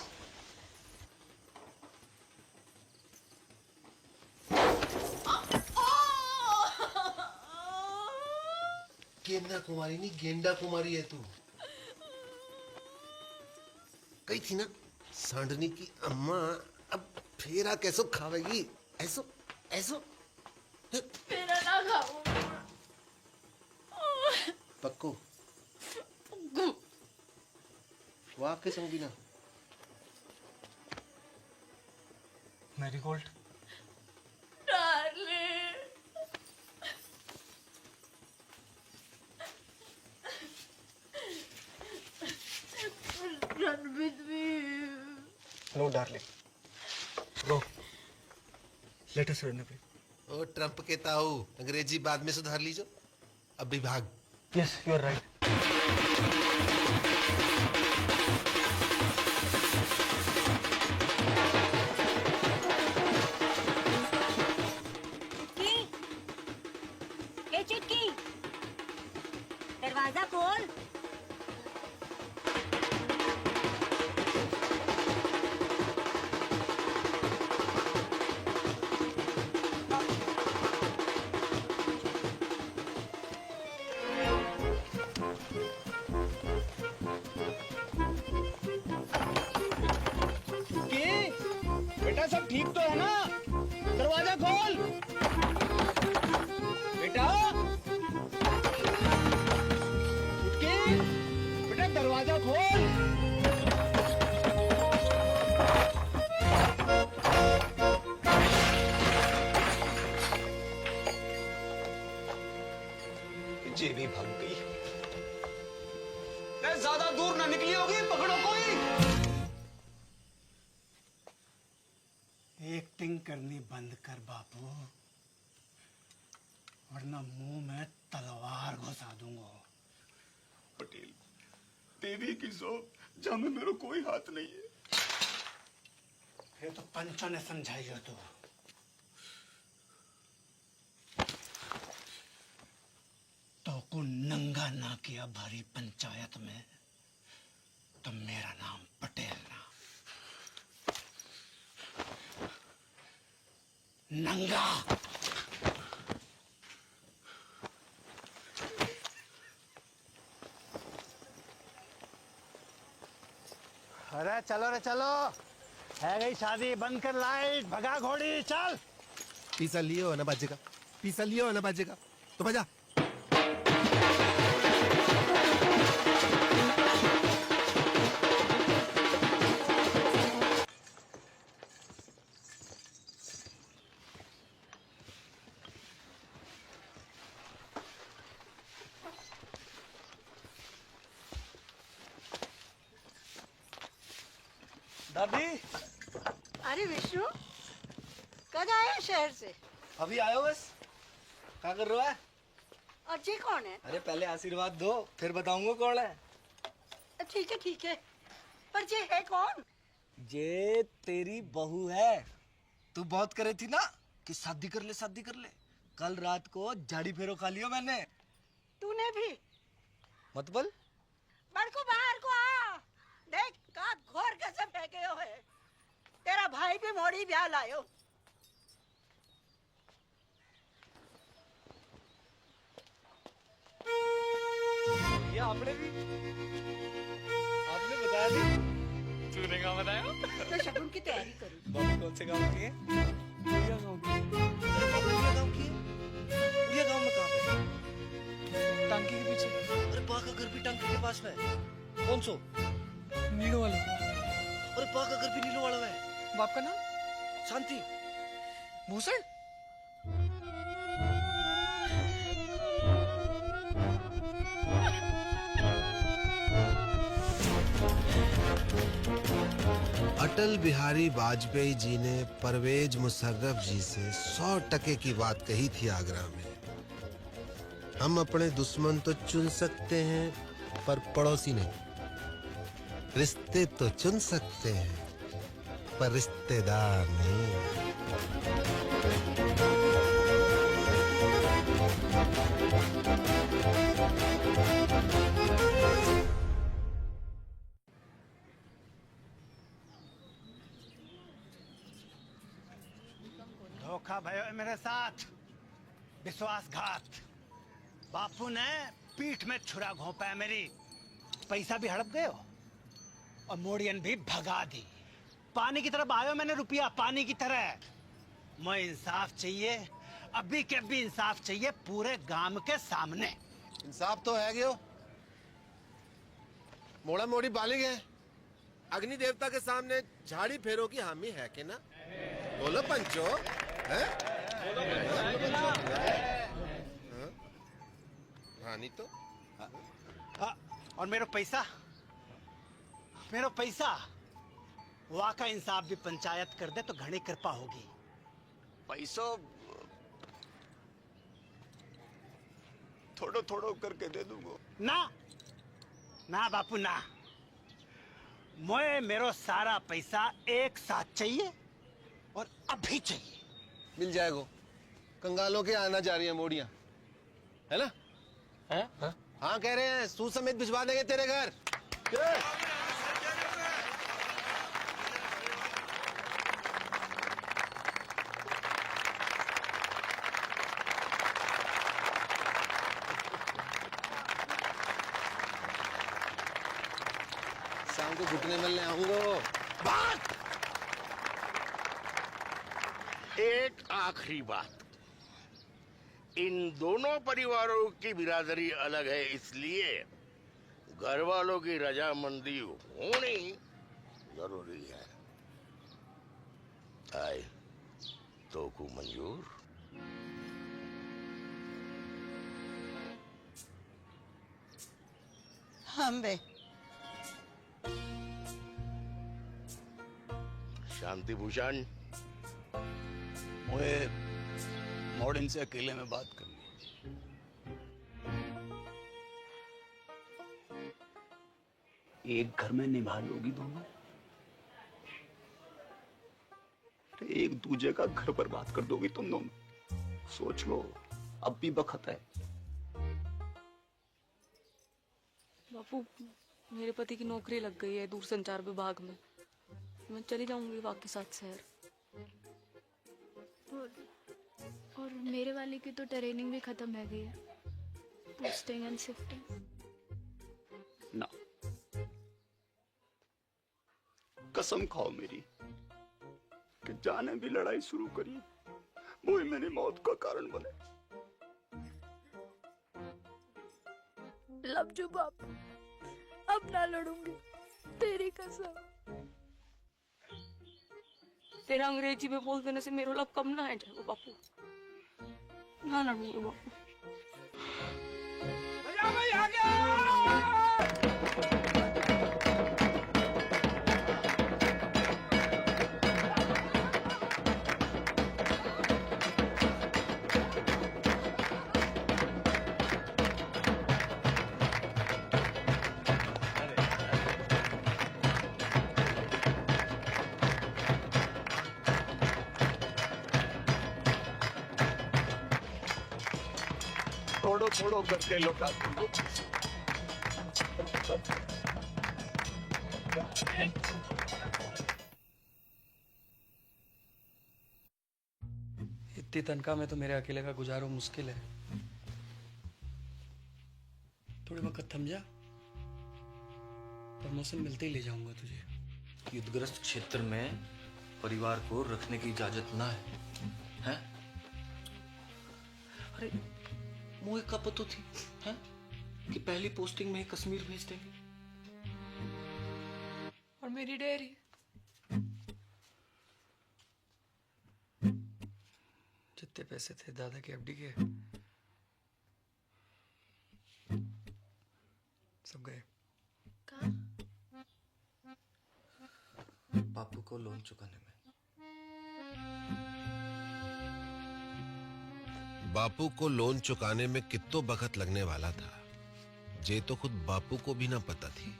Speaker 2: गेंदा कुमारी नहीं, गेंडा कुमारी है तू। कही थी ना सांडनी की अम्मा, अब फेरा कैसो खावेगी? ऐसो ऐसो
Speaker 1: फेरा ना खाऊं।
Speaker 2: पक्को वाह के संगीना।
Speaker 6: Marigold
Speaker 1: darling. Run with me.
Speaker 6: No darling, no, let us run away.
Speaker 2: ओ ट्रंप के ताऊ, अंग्रेजी बाद में सुधार लीजो, अभी भाग।
Speaker 6: Yes, you are right.
Speaker 9: Chitki, दरवाजा खोल।
Speaker 6: ठीक तो है ना? दरवाजा खोल बेटा। चुटकी बेटा दरवाजा खोल।
Speaker 4: जे भी भाग गई। ज्यादा दूर ना निकली होगी, पकड़ो कोई।
Speaker 6: एक्टिंग करनी बंद कर बापू, वरना मुंह में तलवार घुसा दूंगा।
Speaker 4: पटेल, देवी की सो जहाँ में मेरा कोई हाथ नहीं है।
Speaker 6: ये तो पंचों ने समझाई हो तो को नंगा ना किया भारी पंचायत में तो मेरा नाम पटेल ना, नंगा। अरे चलो रे चलो, है गई शादी, बंद कर लाइट, भगा घोड़ी, चल।
Speaker 2: पीसा लियो ना बाजेगा, पीसा लियो ना बाजेगा, तो बजा।
Speaker 5: दादी,
Speaker 14: अरे विष्णु, कब आए शहर से?
Speaker 5: अभी आयो बस। क्या कर रहा है?
Speaker 14: और जी कौन है?
Speaker 5: अरे पहले आशीर्वाद दो, फिर बताऊंगा कौन है।
Speaker 14: ठीक है, पर ये है कौन?
Speaker 5: ये तेरी बहू है। तू बहुत करे थी ना कि शादी कर ले, शादी कर ले। कल रात को झाड़ी फेरो खा लियो मैंने।
Speaker 14: तूने भी?
Speaker 5: मत बोल।
Speaker 14: बड़को बाहर को आ, देख का घोर कैसे फेंके हो है। तेरा भाई भी मोड़ी ब्याह लायो।
Speaker 5: ये आपने भी, आपने बताया नहीं।
Speaker 11: तूने कहाँ बताया?
Speaker 14: तो शगुन की तैयारी करूँ।
Speaker 5: बाबू कौन से गांव की है? उड़िया गांव की। उड़िया गांव की है? उड़िया गांव में कहाँ पे? टांकी के पीछे। अरे पा का घर भी टांकी के पास में है। कौन सो?
Speaker 7: नीलो वाला।
Speaker 5: अरे पा का घर भी नीलो वाला है।
Speaker 7: बाप का नाम?
Speaker 5: शांति।
Speaker 7: भूषण।
Speaker 2: अटल बिहारी वाजपेयी जी ने परवेज मुशर्रफ जी से 100% की बात कही थी आगरा में। हम अपने दुश्मन तो चुन सकते हैं पर पड़ोसी नहीं। रिश्ते तो चुन सकते हैं पर रिश्तेदार नहीं।
Speaker 6: धोखा भयो है मेरे साथ, विश्वासघात। बापू ने पीठ में छुरा घोंपा है मेरी। पैसा भी हड़प गए हो और मोड़ियन भी भगा दी। पानी की तरफ आयो मैंने रुपया, पानी की तरह। मैं इंसाफ चाहिए, अभी के भी इंसाफ चाहिए पूरे गांव के सामने।
Speaker 2: इंसाफ तो है गयो, मोड़ा मोड़ी बालिग है। अग्नि देवता के सामने झाड़ी फेरो की हामी है कि ना? बोलो पंचो, है? हाँ नहीं तो।
Speaker 6: और मेरा पैसा, मेरा पैसा वहाँ का इंसाफ भी पंचायत कर दे तो घनी कृपा होगी।
Speaker 4: पैसो थोड़ो थोड़ो करके दे दूंगा।
Speaker 6: ना ना बापू ना, मुझे मेरो सारा पैसा एक साथ चाहिए और अभी चाहिए।
Speaker 2: मिल जाएगा। कंगालों के आना जा रही है मोड़ियां, है ना?
Speaker 7: है?
Speaker 2: हाँ कह रहे हैं, सूद समेत भिजवा देंगे तेरे घर। शाम को घुटने मिलने आऊंगा।
Speaker 6: बात
Speaker 15: एक आखिरी बात, इन दोनों परिवारों की बिरादरी अलग है, इसलिए घर वालों की रजामंदी होनी जरूरी है। आए तो को मंजूर?
Speaker 14: हम बे
Speaker 15: शांति भूषण,
Speaker 4: मुझे मॉडर्न से अकेले में बात करनी है। एक घर में निभा लोगी दोनों, एक दूजे का घर बर्बाद कर दोगी तुम दोनों। सोच लो, अब भी वक्त है।
Speaker 3: बापू, मेरे पति की नौकरी लग गई है दूरसंचार विभाग में। मैं चली जाऊंगी वापस साथ शहर।
Speaker 13: और मेरे वाले की तो ट्रेनिंग भी खत्म है गई है, पोस्टिंग एंड शिफ्टिंग।
Speaker 4: ना, कसम खाओ मेरी कि जाने भी लड़ाई शुरू करी वो ही मेरी मौत का कारण बने।
Speaker 13: लव जो बाप, अब ना लड़ूंगी, तेरी कसम।
Speaker 3: तेरा अंग्रेजी में बोल देने से मेरा लव कम ना है जाएगा बापू। ना लड़ूंगी बापू।
Speaker 4: थोड़ो थोड़ो करके लौटा दो।
Speaker 11: इतनी तनख्वाह में तो मेरे अकेले का गुजारो मुश्किल है। थोड़े वक्त थम जा, प्रमोशन मिलते ही ले जाऊंगा तुझे।
Speaker 5: युद्धग्रस्त क्षेत्र में परिवार को रखने की इजाजत ना है, हैं? अरे मोए का पतो थी, हैं? कि पहली पोस्टिंग में ही कश्मीर भेज देंगे।
Speaker 3: और मेरी डेयरी,
Speaker 11: जितने पैसे थे दादा के एफडी के सब गए।
Speaker 5: बापू को लोन चुकाने में।
Speaker 16: बापू को लोन चुकाने में कितो वक्त लगने वाला था, जे तो खुद बापू को भी ना पता थी।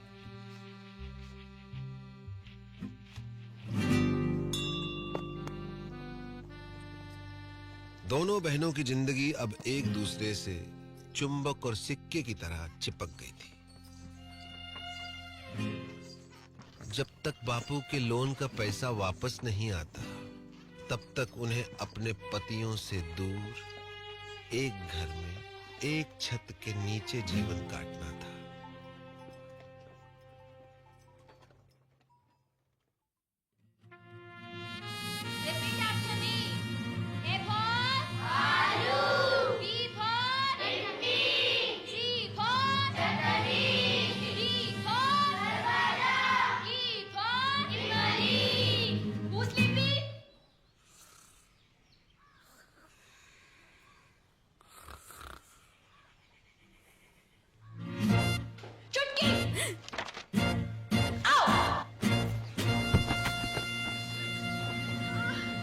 Speaker 16: दोनों बहनों की जिंदगी अब एक दूसरे से चुंबक और सिक्के की तरह चिपक गई थी। जब तक बापू के लोन का पैसा वापस नहीं आता, तब तक उन्हें अपने पतियों से दूर एक घर में एक छत के नीचे जीवन काटना था।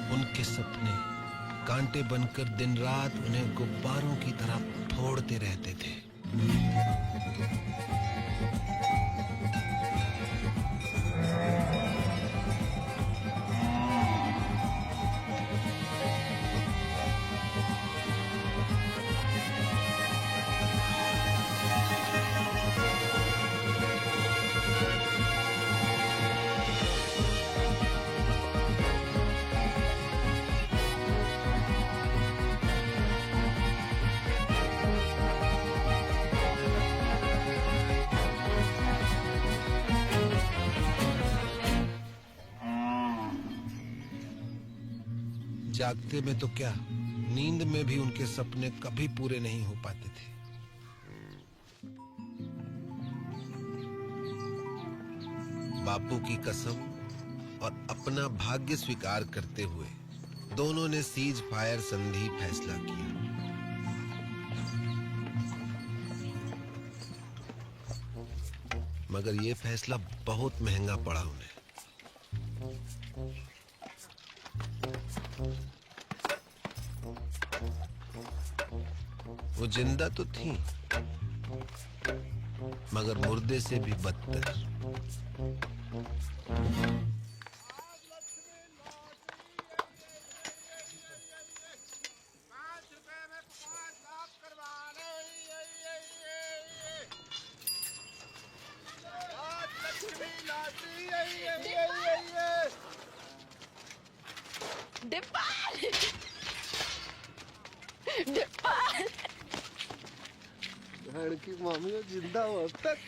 Speaker 16: उनके सपने कांटे बनकर दिन रात उन्हें गुब्बारों की तरह फोड़ते रहते थे। जागते में तो क्या, नींद में भी उनके सपने कभी पूरे नहीं हो पाते थे। बापू की कसम और अपना भाग्य स्वीकार करते हुए दोनों ने सीज फायर संधि फैसला किया। मगर ये फैसला बहुत महंगा पड़ा उन्हें। वो जिंदा तो थी, मगर मुर्दे से भी बदतर।
Speaker 3: डिम्पल! डिम्पल!
Speaker 2: की मामी जिंदा हो अब तक।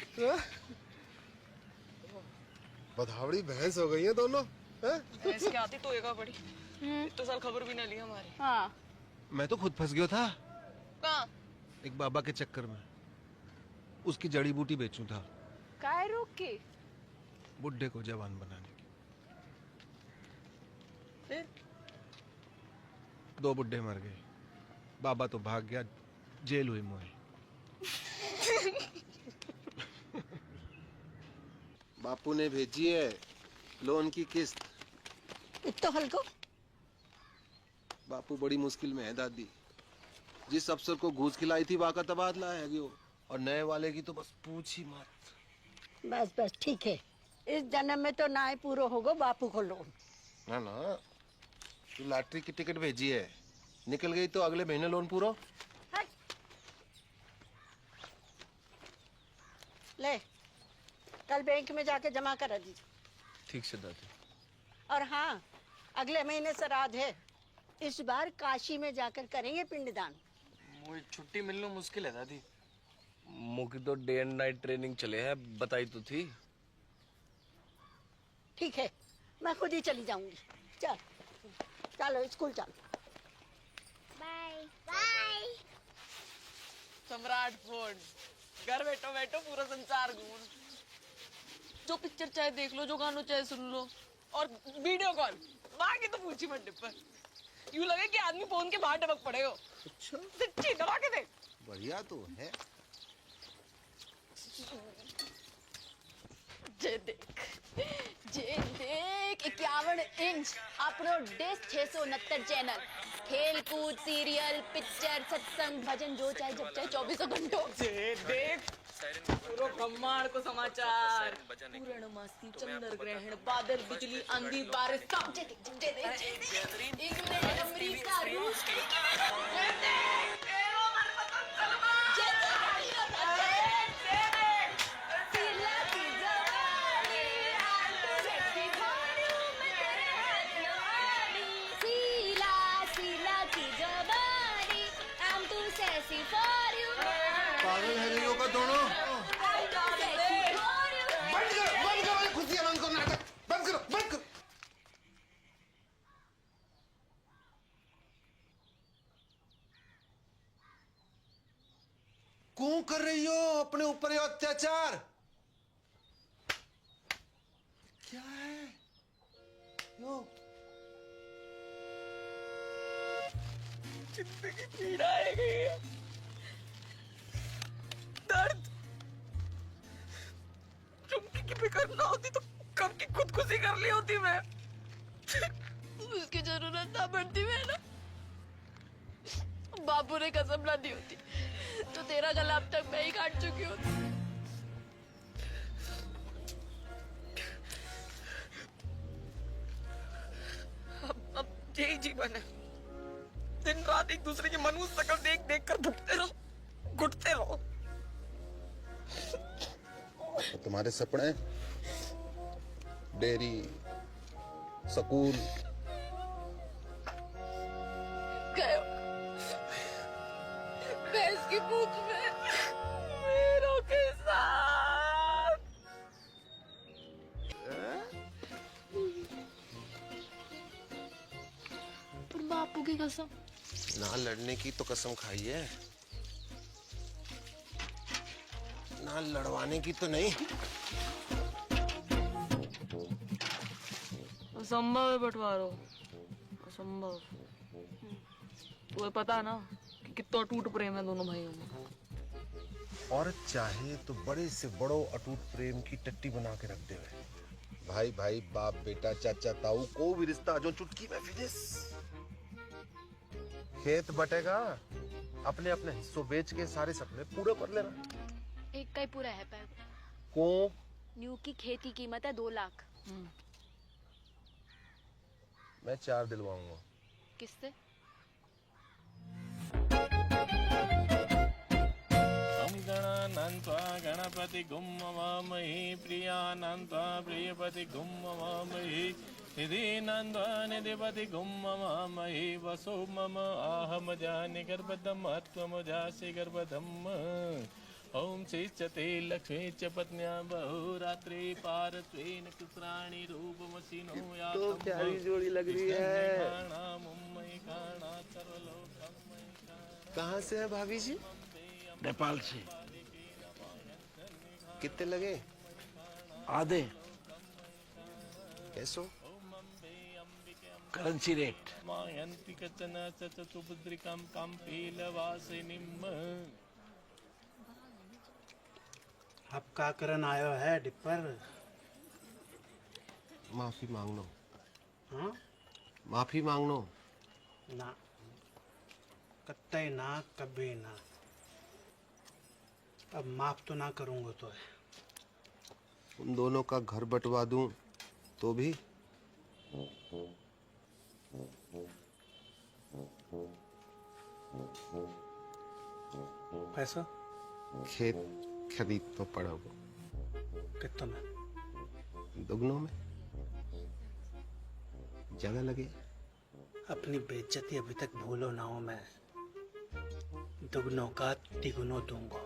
Speaker 2: बधावड़ी भैंस हो गई है दोनों।
Speaker 3: भैंस क्या आती तो एगा बड़ी। तो साल खबर भी ना ली हमारी।
Speaker 13: हाँ।
Speaker 16: मैं तो खुद फंस गया था
Speaker 3: कहाँ?
Speaker 16: एक बाबा के चक्कर में। उसकी जड़ी बूटी बेचूं था,
Speaker 13: काय रोक के?
Speaker 16: बुड्ढे को जवान बनाने की।
Speaker 3: फिर?
Speaker 16: 2 बुड्ढे मर गए, बाबा तो भाग गया, जेल हुई मोए। बापू ने भेजी है लोन की किस्त।
Speaker 14: तो हल्को
Speaker 16: बापू बड़ी मुश्किल में है दादी। जिस अफसर को घूस खिलाई थी वाका तबादला है गयो, और नए वाले की तो बस पूछ ही मत।
Speaker 14: बस बस ठीक है, इस जन्म में तो ना ही पूरा होगा बापू को लोन।
Speaker 16: ना ना, तू लॉटरी की टिकट भेजी है, निकल गई तो अगले महीने लोन पूरा।
Speaker 14: ले, कल बैंक में जाके जमा करा दीजिए।
Speaker 5: ठीक से दादी।
Speaker 14: और हाँ, अगले महीने श्राद्ध है, इस बार काशी में जाकर करेंगे पिंडदान।
Speaker 5: मुझे छुट्टी मिलना मुश्किल है दादी। मुझे तो डे एंड नाइट ट्रेनिंग चले है, बताई तो थी।
Speaker 14: ठीक है, मैं खुद ही चली जाऊंगी। चल चलो स्कूल चलो।
Speaker 13: Bye bye.
Speaker 3: सम्राट फोन, घर बैठो बैठो पूरा संसार घूम। जो पिक्चर चाहे देख लो, जो गानों चाहे सुन लो, और वीडियो कॉल। बाकी तो पूछी मत डिप्पल, यूं लगे कि आदमी फोन के बाहर टपक पड़े हो। सच्ची दबा के देख।
Speaker 16: बढ़िया तो है।
Speaker 3: जे देख 51 इंच अपनो डिश 669 चैनल, खेल कूद, सीरियल, पिक्चर, सत्संग, भजन, जो चाहे जब चाहे 24 घंटों। जे देख पूरो ब्रह्मांड को समाचार, पूर्णमासी, चंद्र ग्रहण, बादल, बिजली, आंधी, बारिश, सब जे देख। इंग्लैंड, अमेरिका, रूस,
Speaker 16: पागल है नहीं होगा दोनों। बंद करो खुशियां, बंद करो नाटक, बंद करो, बंद करो। क्यों कर रही हो अपने ऊपर ये अत्याचार? क्या है यो?
Speaker 3: जिंदगी पीड़ा है गई, दर्द। चुमकी की फिक्र ना होती तो कब की खुदकुशी कर ली होती मैं। उसकी जरूरत ना पड़ती मैं ना, बापू ने कसम ना दी होती तो तेरा गला अब तक मैं ही काट चुकी होती। अब यही जीवन है, दिन रात एक दूसरे की मनुष्य शक्ल देख देख कर भुगते रहो, घुटते रहो।
Speaker 16: तो तुम्हारे सपने, डेयरी, स्कूल,
Speaker 3: भैंस की पूंछ में मेरों के साथ।
Speaker 13: पर बापू की कसम।
Speaker 16: ना लड़ने की तो कसम खाई है, ना लड़वाने की तो नहीं।
Speaker 3: असंभव है बंटवारो, असंभव। तुम्हें पता है ना कि कितना टूट प्रेम है दोनों भाइयों में।
Speaker 16: औरत चाहे तो बड़े से बड़ो अटूट प्रेम की टट्टी बना के रख दे। भाई भाई, बाप बेटा, चाचा ताऊ, को भी रिश्ता जो चुटकी में फिनिश। खेत बटेगा, अपने अपने हिस्सों बेच के सारे सपने पूरे कर लेना।
Speaker 13: एक का ही पूरा है पैर
Speaker 16: को
Speaker 13: न्यू की खेती कीमत है 2 लाख।
Speaker 16: मैं 4 दिलवाऊंगा।
Speaker 13: किससे?
Speaker 10: गणपति गुम्मवामहि प्रियानन्त्वा प्रियपति गुम्मवामहि निधिनन्त्वा निधिपति गुम्मवामहि वसो मम आहम जानि गर्भदम् त्वमजासि गर्भदम्। ओम श्रीचते लक्ष्मी च पत्न्या बहुरात्रि पारत्वेन कुत्राणि रूपमसिनो या
Speaker 5: तो प्यारी जोड़ी लग रही है। कहाँ से है भाभी जी?
Speaker 15: नेपाल से।
Speaker 16: कितने लगे?
Speaker 15: आधे
Speaker 16: कैसो?
Speaker 15: Currency rate.
Speaker 10: मायन्ति कचन चतुर्भुद्रिकं कम्पीलवासिनीम्।
Speaker 6: अब का करन आयो है डिपर?
Speaker 16: माफी मांग लो।
Speaker 6: हाँ?
Speaker 16: माफी मांग लो।
Speaker 6: ना, कत्ते ना, कभी ना। अब माफ तो ना करूंगा तो है।
Speaker 16: उन दोनों का घर बंटवा दूं तो भी?
Speaker 6: पैसा?
Speaker 16: खेत खरीद तो पड़ा वो।
Speaker 6: कितना में?
Speaker 16: दुगनों में। जगह लगे।
Speaker 6: अपनी बेइज्जती अभी तक भूलो ना हो। मैं दुगनों का तिगुनों दूंगा,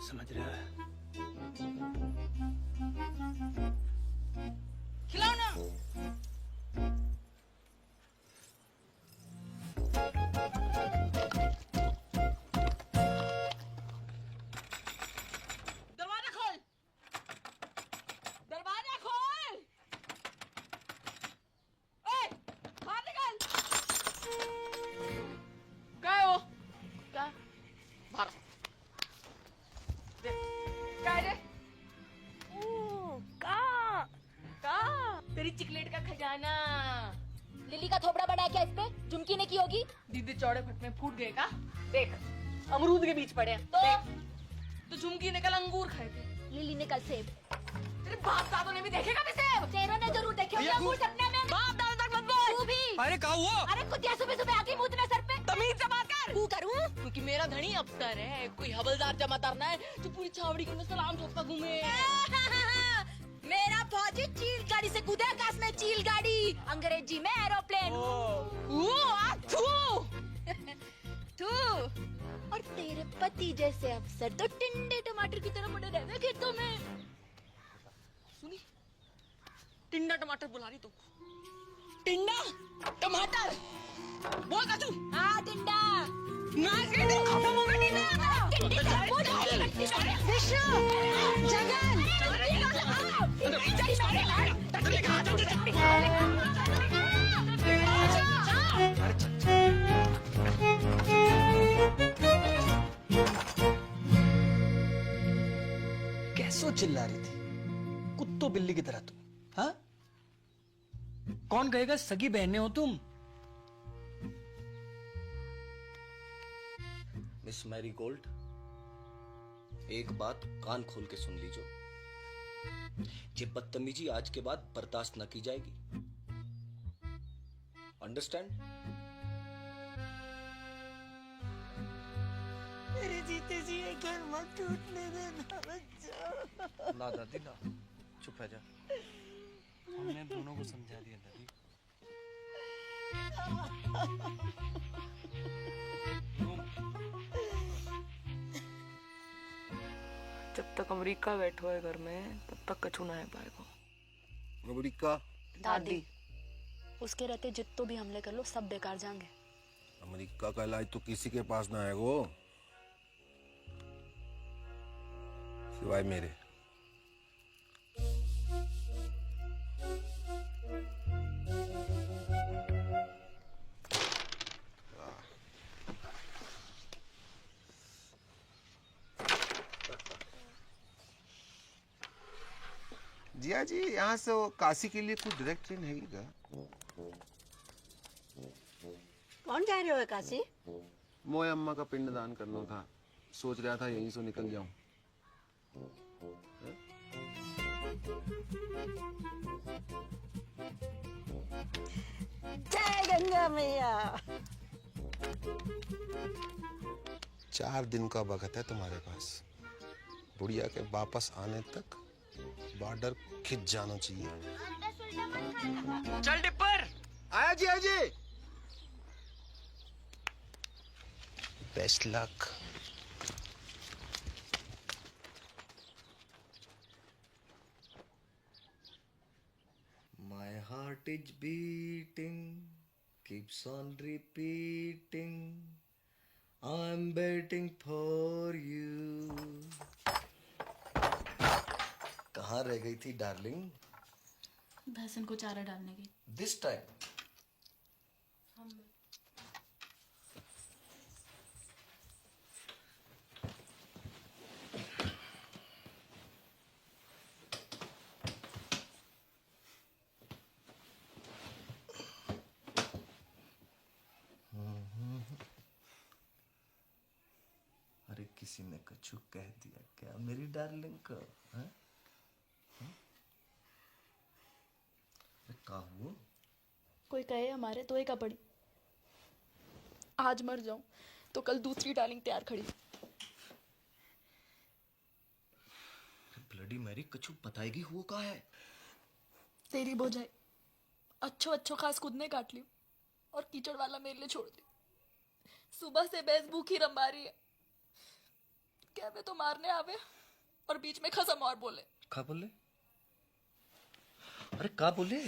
Speaker 6: समझ रहा है?
Speaker 1: खिलाओ ना। दरवाजा खोल, दरवाजा खोल। ओए, बाहर निकल। क्या है वो?
Speaker 3: क्या?
Speaker 1: बाहर। क्या है?
Speaker 3: तेरी चिकलेट का खजाना।
Speaker 13: लिली का थोबड़ा बड़ा है क्या इस पे? झुमकी ने की होगी।
Speaker 3: दीदी चौड़े फट में फूट गए का? देख, अमरूद के बीच पड़े हैं। तो झुमकी ने कल अंगूर खाए थे,
Speaker 13: लिली ने कल सेब।
Speaker 3: तेरे बाप दादों ने भी देखेगा भी सेब।
Speaker 13: तेरों ने जरूर देखे होंगे अंगूर सपने में।
Speaker 3: बाप दादों तक मत बोल।
Speaker 13: तू भी।
Speaker 3: अरे क्या हुआ?
Speaker 13: अरे कुतिया सुबह सुबह आके मुंह सर पे।
Speaker 3: तमीज से बात कर।
Speaker 13: तू करूं?
Speaker 3: क्योंकि मेरा धनी अफसर है, कोई हवलदार जमादार ना है जो पूरी छावड़ी के में सलाम ठोकता घूमे।
Speaker 13: मेरा फौजी चील गाड़ी से कूदे आकाश में, चील गाड़ी, अंग्रेजी में एरोप्लेन। तू और तेरे पति जैसे अफसर तो टिंडे टमाटर की तरह बड़े रहे खेतों में।
Speaker 3: सुनी, टिंडा टमाटर बुला रही तो। टिंडा टमाटर बोल का तू।
Speaker 13: हाँ टिंडा।
Speaker 3: नाच के तो खत्म हो गई टिंडा।
Speaker 13: टिंडे का विष्णु, जगन,
Speaker 6: कैसो चिल्ला रही थी कुत्तो बिल्ली की तरह तुम? हाँ? कौन कहेगा सगी बहनें हो तुम?
Speaker 5: मिस मैरी गोल्ड, एक बात कान खोल के सुन लीजिए। ये बदतमीजी आज के बाद बर्दाश्त न की जाएगी। अंडरस्टैंड?
Speaker 14: मेरे जीते जी ये घर मत टूटने देना बच्चा।
Speaker 5: ना दादी ना, चुप रह जा। हमने दोनों को समझा दिया दादी।
Speaker 3: जब तक अमेरिका बैठो है घर में, तब तक कछु ना है पाएगा।
Speaker 16: अमेरिका?
Speaker 3: दादी।
Speaker 13: उसके रहते जितने भी हमले कर लो सब बेकार जाएंगे।
Speaker 16: अमेरिका का इलाज तो किसी के पास ना है वो, सिवाय मेरे।
Speaker 2: जिया जी, यहाँ से वो काशी के लिए कोई डायरेक्ट ट्रेन है क्या?
Speaker 14: कौन जा रहे हो काशी?
Speaker 2: मोए अम्मा का पिंडदान करना था, सोच रहा था यहीं से निकल जाऊं।
Speaker 14: जय गंगा मैया।
Speaker 16: 4 दिन का वक्त है तुम्हारे पास। बुढ़िया के वापस आने तक बॉर्डर खिंच जाना चाहिए।
Speaker 7: चल डिप्पर।
Speaker 2: आया जी, आया जी।
Speaker 16: Best luck.
Speaker 5: My heart is beating, keeps on repeating. I'm waiting for you. कहाँ रह गई थी डार्लिंग?
Speaker 13: भैंसन को चारा डालने की।
Speaker 5: This time. अरे किसी ने कछु कह दिया क्या मेरी डार्लिंग को? हैं? का हुआ?
Speaker 13: कोई कहे हमारे तो एक पड़ी। आज मर जाऊं तो कल दूसरी डार्लिंग तैयार खड़ी।
Speaker 5: ब्लडी मैरी, कछु बताएगी हुआ का है?
Speaker 13: तेरी बोझाई अच्छो अच्छो खास खुद ने काट ली और कीचड़ वाला मेरे लिए छोड़ दी। सुबह से भैंस भूखी रंबा रही है। क्या वे तो मारने आवे और बीच में खसम और बोले।
Speaker 5: का बोले? अरे का बोले?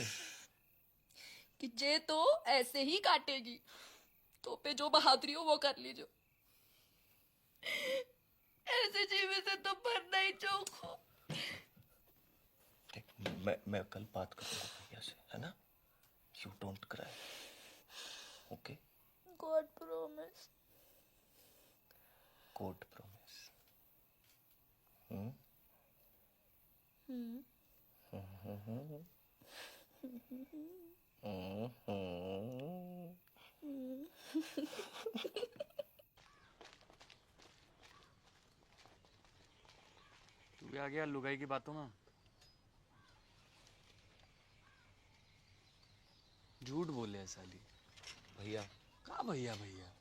Speaker 13: कि जे तो ऐसे ही काटेगी तो पे जो बहादुरी हो वो कर लीजो। ऐसे जीवे से तो मरना ही चौक हो।
Speaker 5: मैं कल बात करूंगा भैया से, है ना? You don't cry, okay?
Speaker 13: God promise.
Speaker 5: God promise.
Speaker 11: तू भी आ गया लुगाई की बातों में। झूठ बोले है साली।
Speaker 5: भैया
Speaker 11: कहाँ भैया भैया?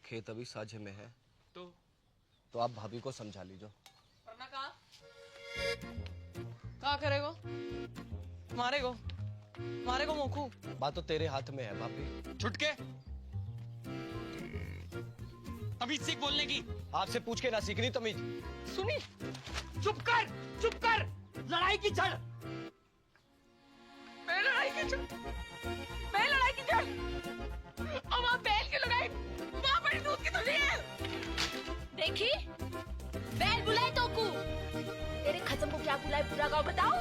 Speaker 5: खेत अभी साझे में है
Speaker 11: तो
Speaker 5: आप भाभी को समझा लीजो।
Speaker 3: वरना कहाँ करेगो? मारेगो मोखू।
Speaker 5: बात तो तेरे हाथ में है भाभी।
Speaker 11: छुटके तमीज सीख बोलने की।
Speaker 5: आपसे पूछ के ना सीखनी तमीज।
Speaker 3: सुनी, चुप कर। लड़ाई की जड़। मैं लड़ाई की जड़। अब आप बैल की लड़ाई मां बड़ी दूध की तुझी है।
Speaker 13: देखी बैल बुलाए तो को तेरे खत्म को क्या बुलाए पूरा गाँव बताओ।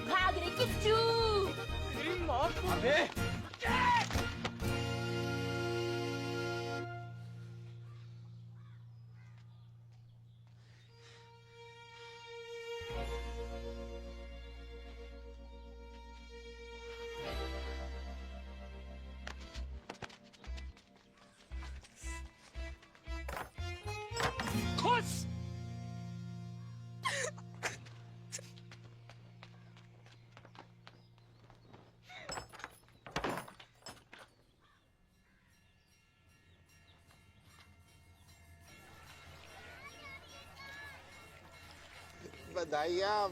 Speaker 13: भाग रे किच्चू।
Speaker 3: तेरी मां को।
Speaker 5: अबे
Speaker 3: खुश।
Speaker 2: बधाइयाँ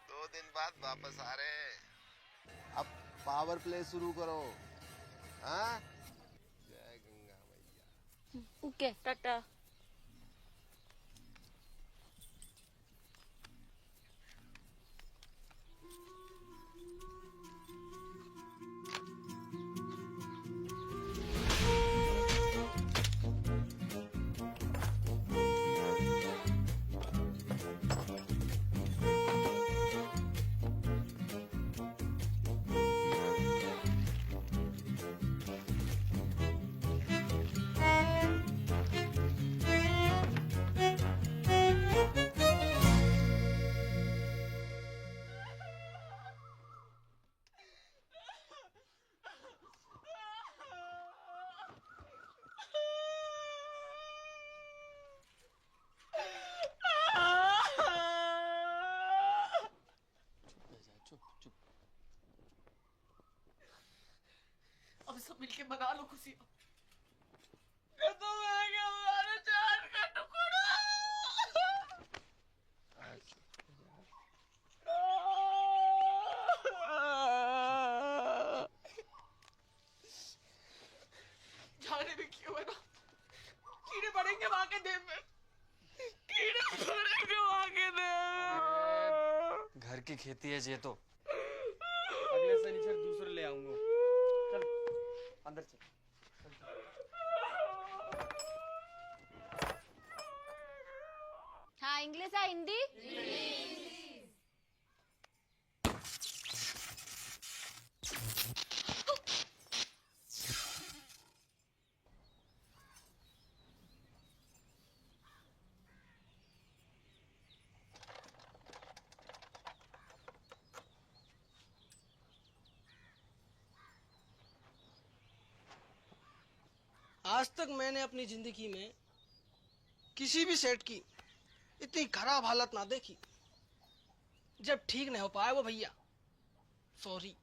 Speaker 2: 2 दिन बाद वापस आ रहे हैं। अब पावर प्ले शुरू करो। हाँ? जय गंगा मैया।
Speaker 13: ओके टाटा।
Speaker 1: सब मिलके मना लो खुशियाँ। खत्म हो गया हमारा जान का टुकड़ा। जाने भी क्यों है ना, कीड़े पड़ेंगे वहां के देह में, कीड़े पड़ेंगे वहां के देह।
Speaker 11: घर की खेती है ये तो। अगले शनिचर दूसरे ले आऊंगा। चल अंदर चल।
Speaker 8: हाँ इंग्लिश है हिंदी?
Speaker 6: आज तक मैंने अपनी जिंदगी में किसी भी सेठ की इतनी खराब हालत ना देखी। जब ठीक नहीं हो पाया वो भैया, सॉरी।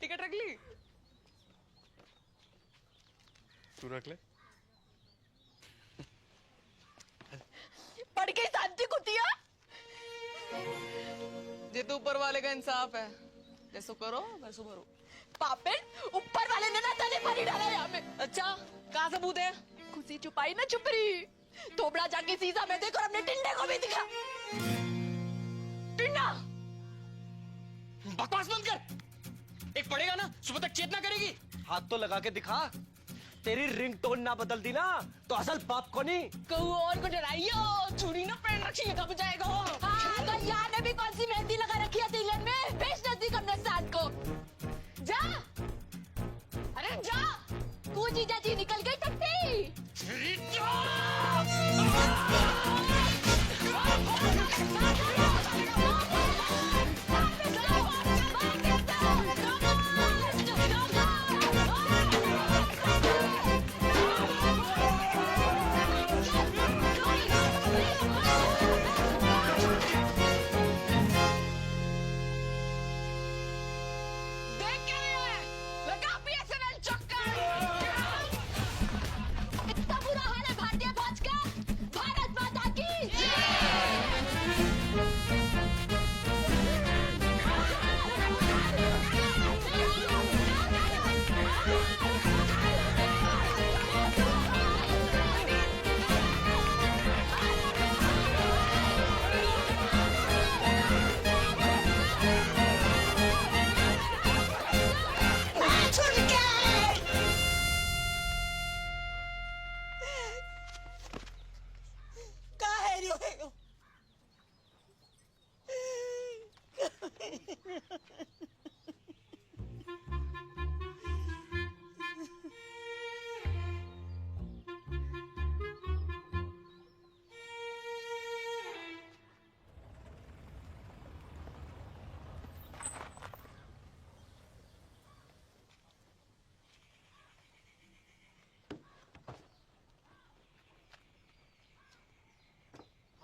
Speaker 1: टिकट रख ली?
Speaker 11: तू रख ले।
Speaker 1: पढ़ के शांति कुतिया। ये तो ऊपर वाले का इंसाफ है, जैसो करो वैसो भरो। पापेट ऊपर वाले ने ना तने भरी डाला यहाँ पे। अच्छा कहाँ सबूत है? खुशी छुपाई ना छुप रही। थोबड़ा जाके शीशा में देख और अपने टिंडे को भी दिखा। टिंडा
Speaker 5: बकवास बंद कर। एक पड़ेगा ना, सुबह तक चेतना करेगी। हाथ तो लगा के दिखा। तेरी रिंग टोन ना बदल दी ना तो असल बाप को नहीं।
Speaker 1: कहूँ और को डराइयो, चूड़ी ना पहन रखी है, कब जाएगा? हाँ तो यार ने भी कौन सी मेहंदी लगा रखी है तिलक में? बेच देती हमने साथ को। जा, अरे जा, तू जीजा जी निकल गई टट्टी। इतना बुरा हाल है भारतीय फौज का। भारत माता की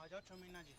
Speaker 6: आ जाओ चमीना जी।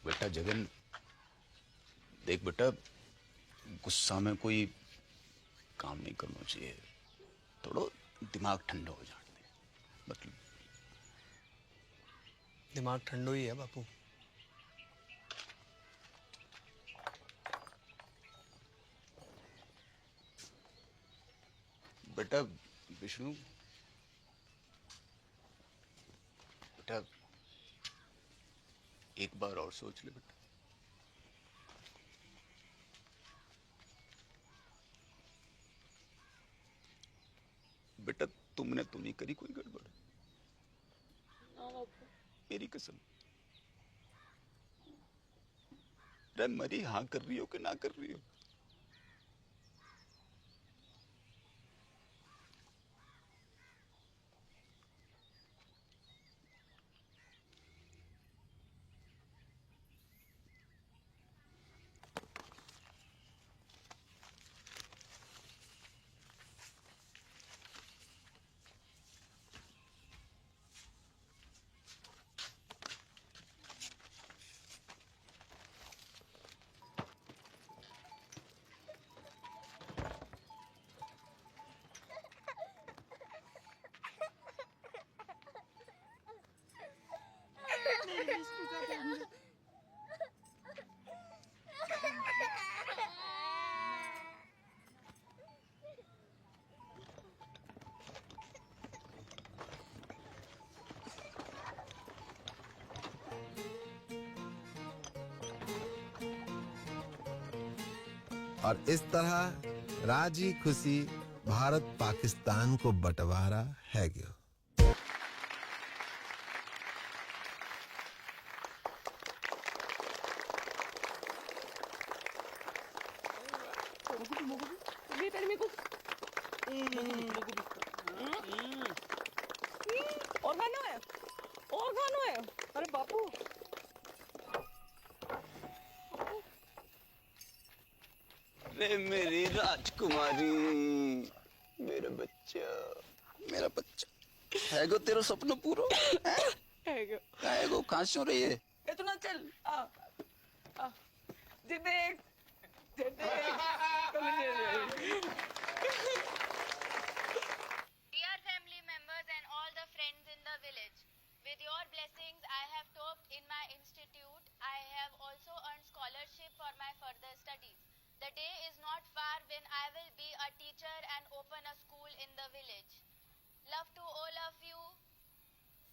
Speaker 4: बेटा जगन, देख बेटा, गुस्सा में कोई काम नहीं करना चाहिए। थोड़ा दिमाग ठंडा हो जाने दे। मतलब
Speaker 5: दिमाग ठंडो ही है बापू।
Speaker 4: बेटा विष्णु, बेटा एक बार और सोच ले बेटा। बेटा तुमने तो नहीं करी कोई गड़बड़? मेरी कसम। अरे मरी हाँ कर रही हो कि ना कर रही हो?
Speaker 16: और इस तरह राजी खुशी भारत पाकिस्तान को बंटवारा है गयो।
Speaker 1: और खाना है, और खाना है। अरे बापू,
Speaker 4: अरे मेरी राजकुमारी, मेरा बच्चा, मेरा बच्चा है गो, तेरा सपना पूरा है गो। कहाँ से हो रही है?
Speaker 1: इतना चल आ जे देख
Speaker 17: Dear family members and all the friends in the village, with your blessings I have topped in my institute. I have also earned scholarship for my further studies. The day is not far when I will be a teacher and open a school in the village. Love to all of you.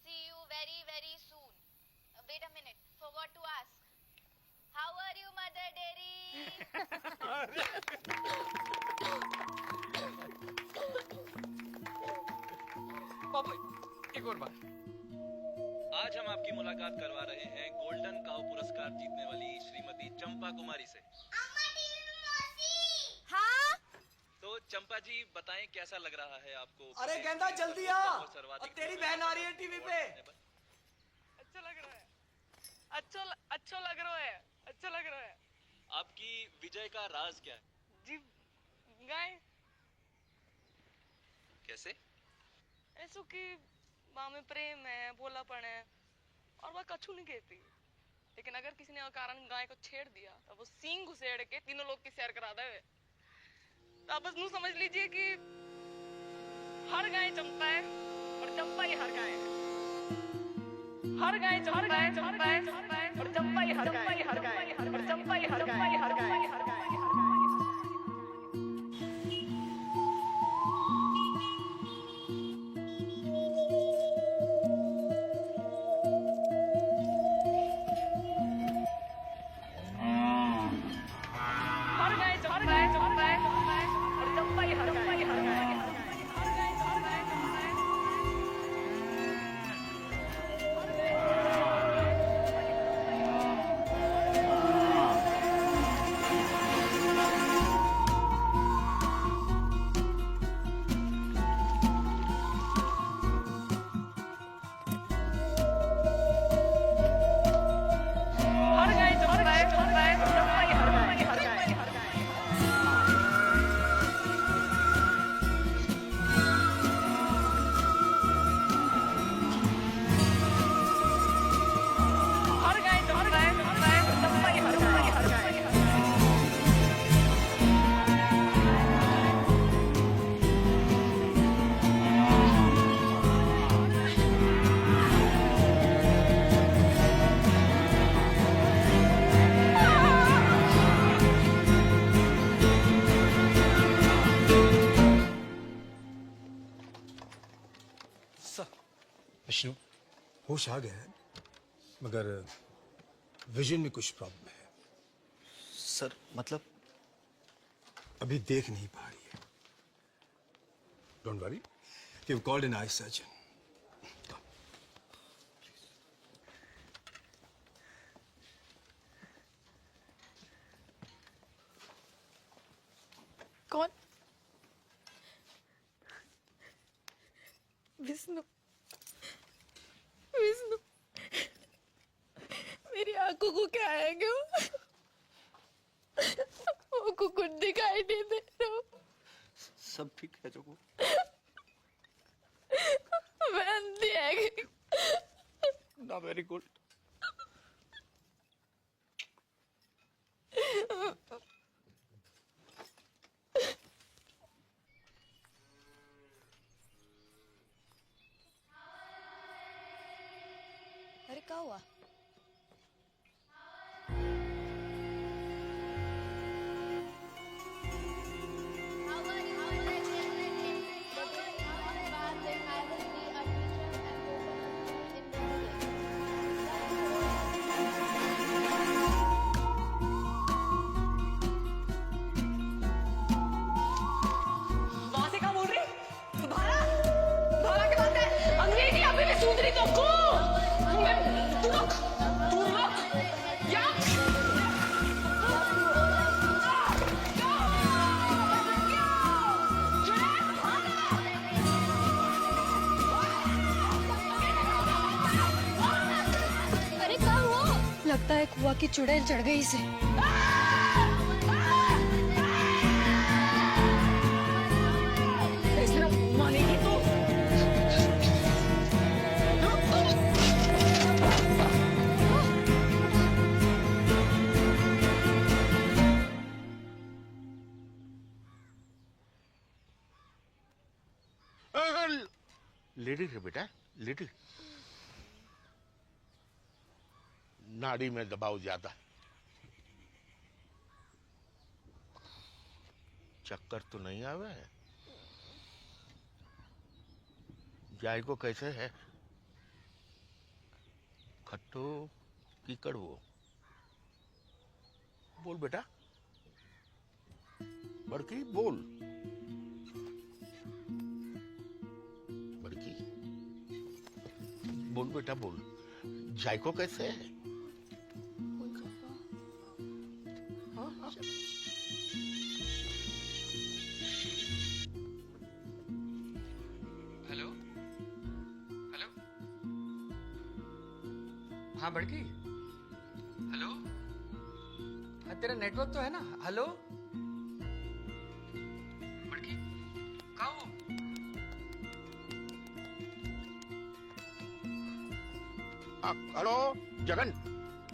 Speaker 17: See you very, very soon. Wait a minute, forgot to ask. How are you, Mother Dairy?
Speaker 7: बाबू एक और बात।
Speaker 18: आज हम आपकी मुलाकात करवा रहे हैं गोल्डन काउ पुरस्कार जीतने वाली श्रीमती चंपा कुमारी से।
Speaker 17: हाँ?
Speaker 18: तो चंपा जी बताएं कैसा लग रहा है आपको?
Speaker 6: अरे गेंदा जल्दी आ, और तेरी बहन आ रही है टीवी पे।
Speaker 1: अच्छा लग रहा है, अच्छा लग रहा है, अच्छा लग रहा है।
Speaker 18: आपकी विजय का राज क्या है?
Speaker 1: जी गाय
Speaker 18: कैसे?
Speaker 1: ऐसो कि माँ में प्रेम है, भोलापन है, और वह कछु नहीं कहती। लेकिन अगर किसी ने कारण गाय को छेड़ दिया तो वो सींग घुसेड़ के तीनों लोग की सैर करा दे। तो आप बस नू समझ लीजिए कि हर गाय चंपा है और चंपा ही हर गाय है। हर गाय चंपा है और चंपा ही हर गाय है, और चंपा ही हर गाय है।
Speaker 19: विष्णु, होश आ गया है, मगर
Speaker 2: विजन में कुछ प्रॉब्लम है।
Speaker 5: सर मतलब?
Speaker 2: अभी देख नहीं पा रही है। Don't worry, we have called an eye surgeon.
Speaker 13: कौन? विष्णु। विष्णु, मेरी आंखों को क्या है क्यों? वो कुछ दिखाई नहीं दे रहा।
Speaker 5: सब ठीक है जोगू?
Speaker 13: मैं अंधी है।
Speaker 5: ना वेरी गुड।
Speaker 13: अरे क्या हुआ?
Speaker 1: वहां से क्या बोल रही? भाला? भाला की बात है। अंग्रेजी अभी भी सूझ रही तो को। तू रुक। क्या?
Speaker 13: अरे क्या हुआ? लगता है कुआ की चुड़ैल चढ़ गई इसे।
Speaker 1: इस तरह मानेगी तो?
Speaker 15: लिटिल है बेटा, लिटिल। नाड़ी में दबाव ज्यादा। चक्कर तो नहीं आवे? जायको कैसे है? खट्टू की कड़वो? बोल बेटा, बड़की बोल। बड़की बोल बेटा बोल। जायको कैसे है?
Speaker 7: हेलो हेलो, हाँ बड़की, हेलो, हाँ तेरा नेटवर्क तो है ना? हेलो बड़की, कहाँ हो?
Speaker 15: हेलो जगन,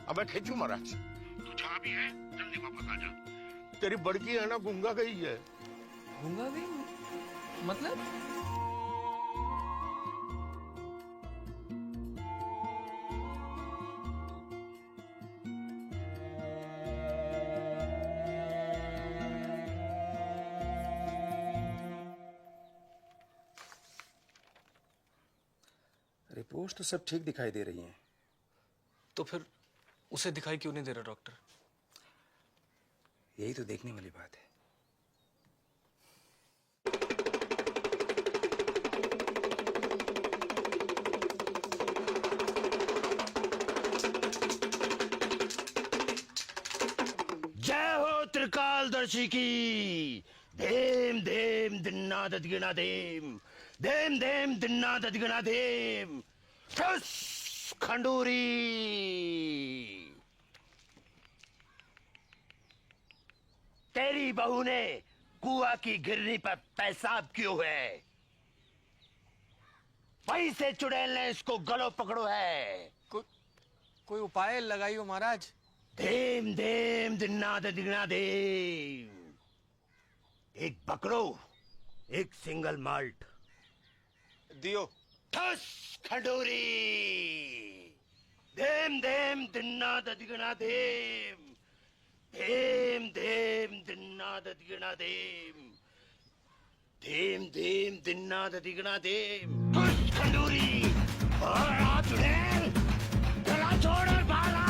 Speaker 15: अब मैं खींचू महाराज। तू जहाँ भी है जल्दी वापस आ जा। तेरी बड़की है ना गूंगा गई है।
Speaker 7: गूंगा गई? मतलब?
Speaker 11: रिपोर्ट्स तो सब ठीक दिखाई दे रही हैं।
Speaker 7: तो फिर उसे दिखाई क्यों नहीं दे रहा डॉक्टर?
Speaker 11: यही तो देखने वाली बात है।
Speaker 15: जय हो त्रिकालदर्शी की। धेम धेम दिन्ना ददगिना धेम, धेम धेम दिन्ना ददगिना धेम। ठुस खंडूरी। तेरी बहू ने कुआ की गिरनी पर पेशाब क्यों है? वहीं से चुड़ैल ने इसको गलो पकड़ो है।
Speaker 7: कोई उपाय लगाइयो महाराज।
Speaker 15: धेम धेम दिन्ना ददगिना धेम। एक बकरो, एक सिंगल माल्ट
Speaker 11: दियो।
Speaker 15: ठस खंडूरी। धेम धेम दिन्ना ददगिना धेम, धेम धेम दिन्ना ददगिना धेम, धेम धेम दिन्ना ददगिना धेम। ठस खंडूरी। और चुड़ैल, गला छोड़ और भागा।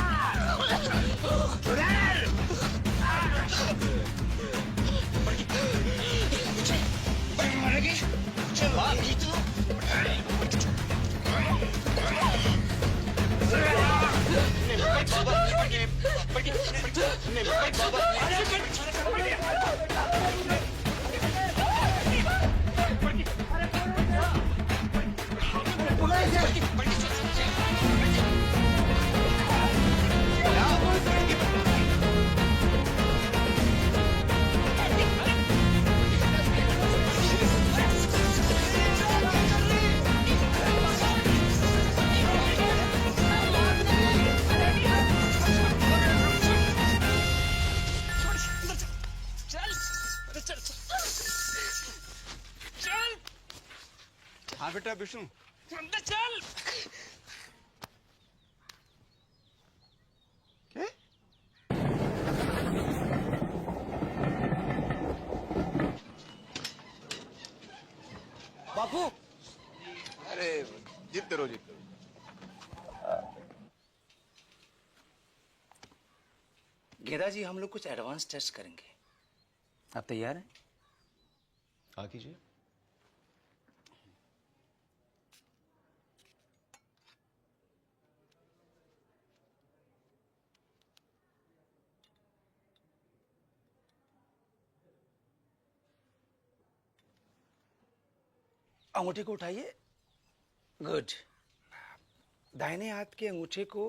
Speaker 4: हाँ बेटा विष्णु,
Speaker 11: अंदर चल।
Speaker 6: बापू,
Speaker 12: अरे जीतते रहो जीतते रहो।
Speaker 6: गेदा जी, हम लोग कुछ एडवांस टेस्ट करेंगे। आप तैयार हैं?
Speaker 16: हाँ कीजिए।
Speaker 6: अंगूठे को उठाइए। गुड। दाहिने हाथ के अंगूठे को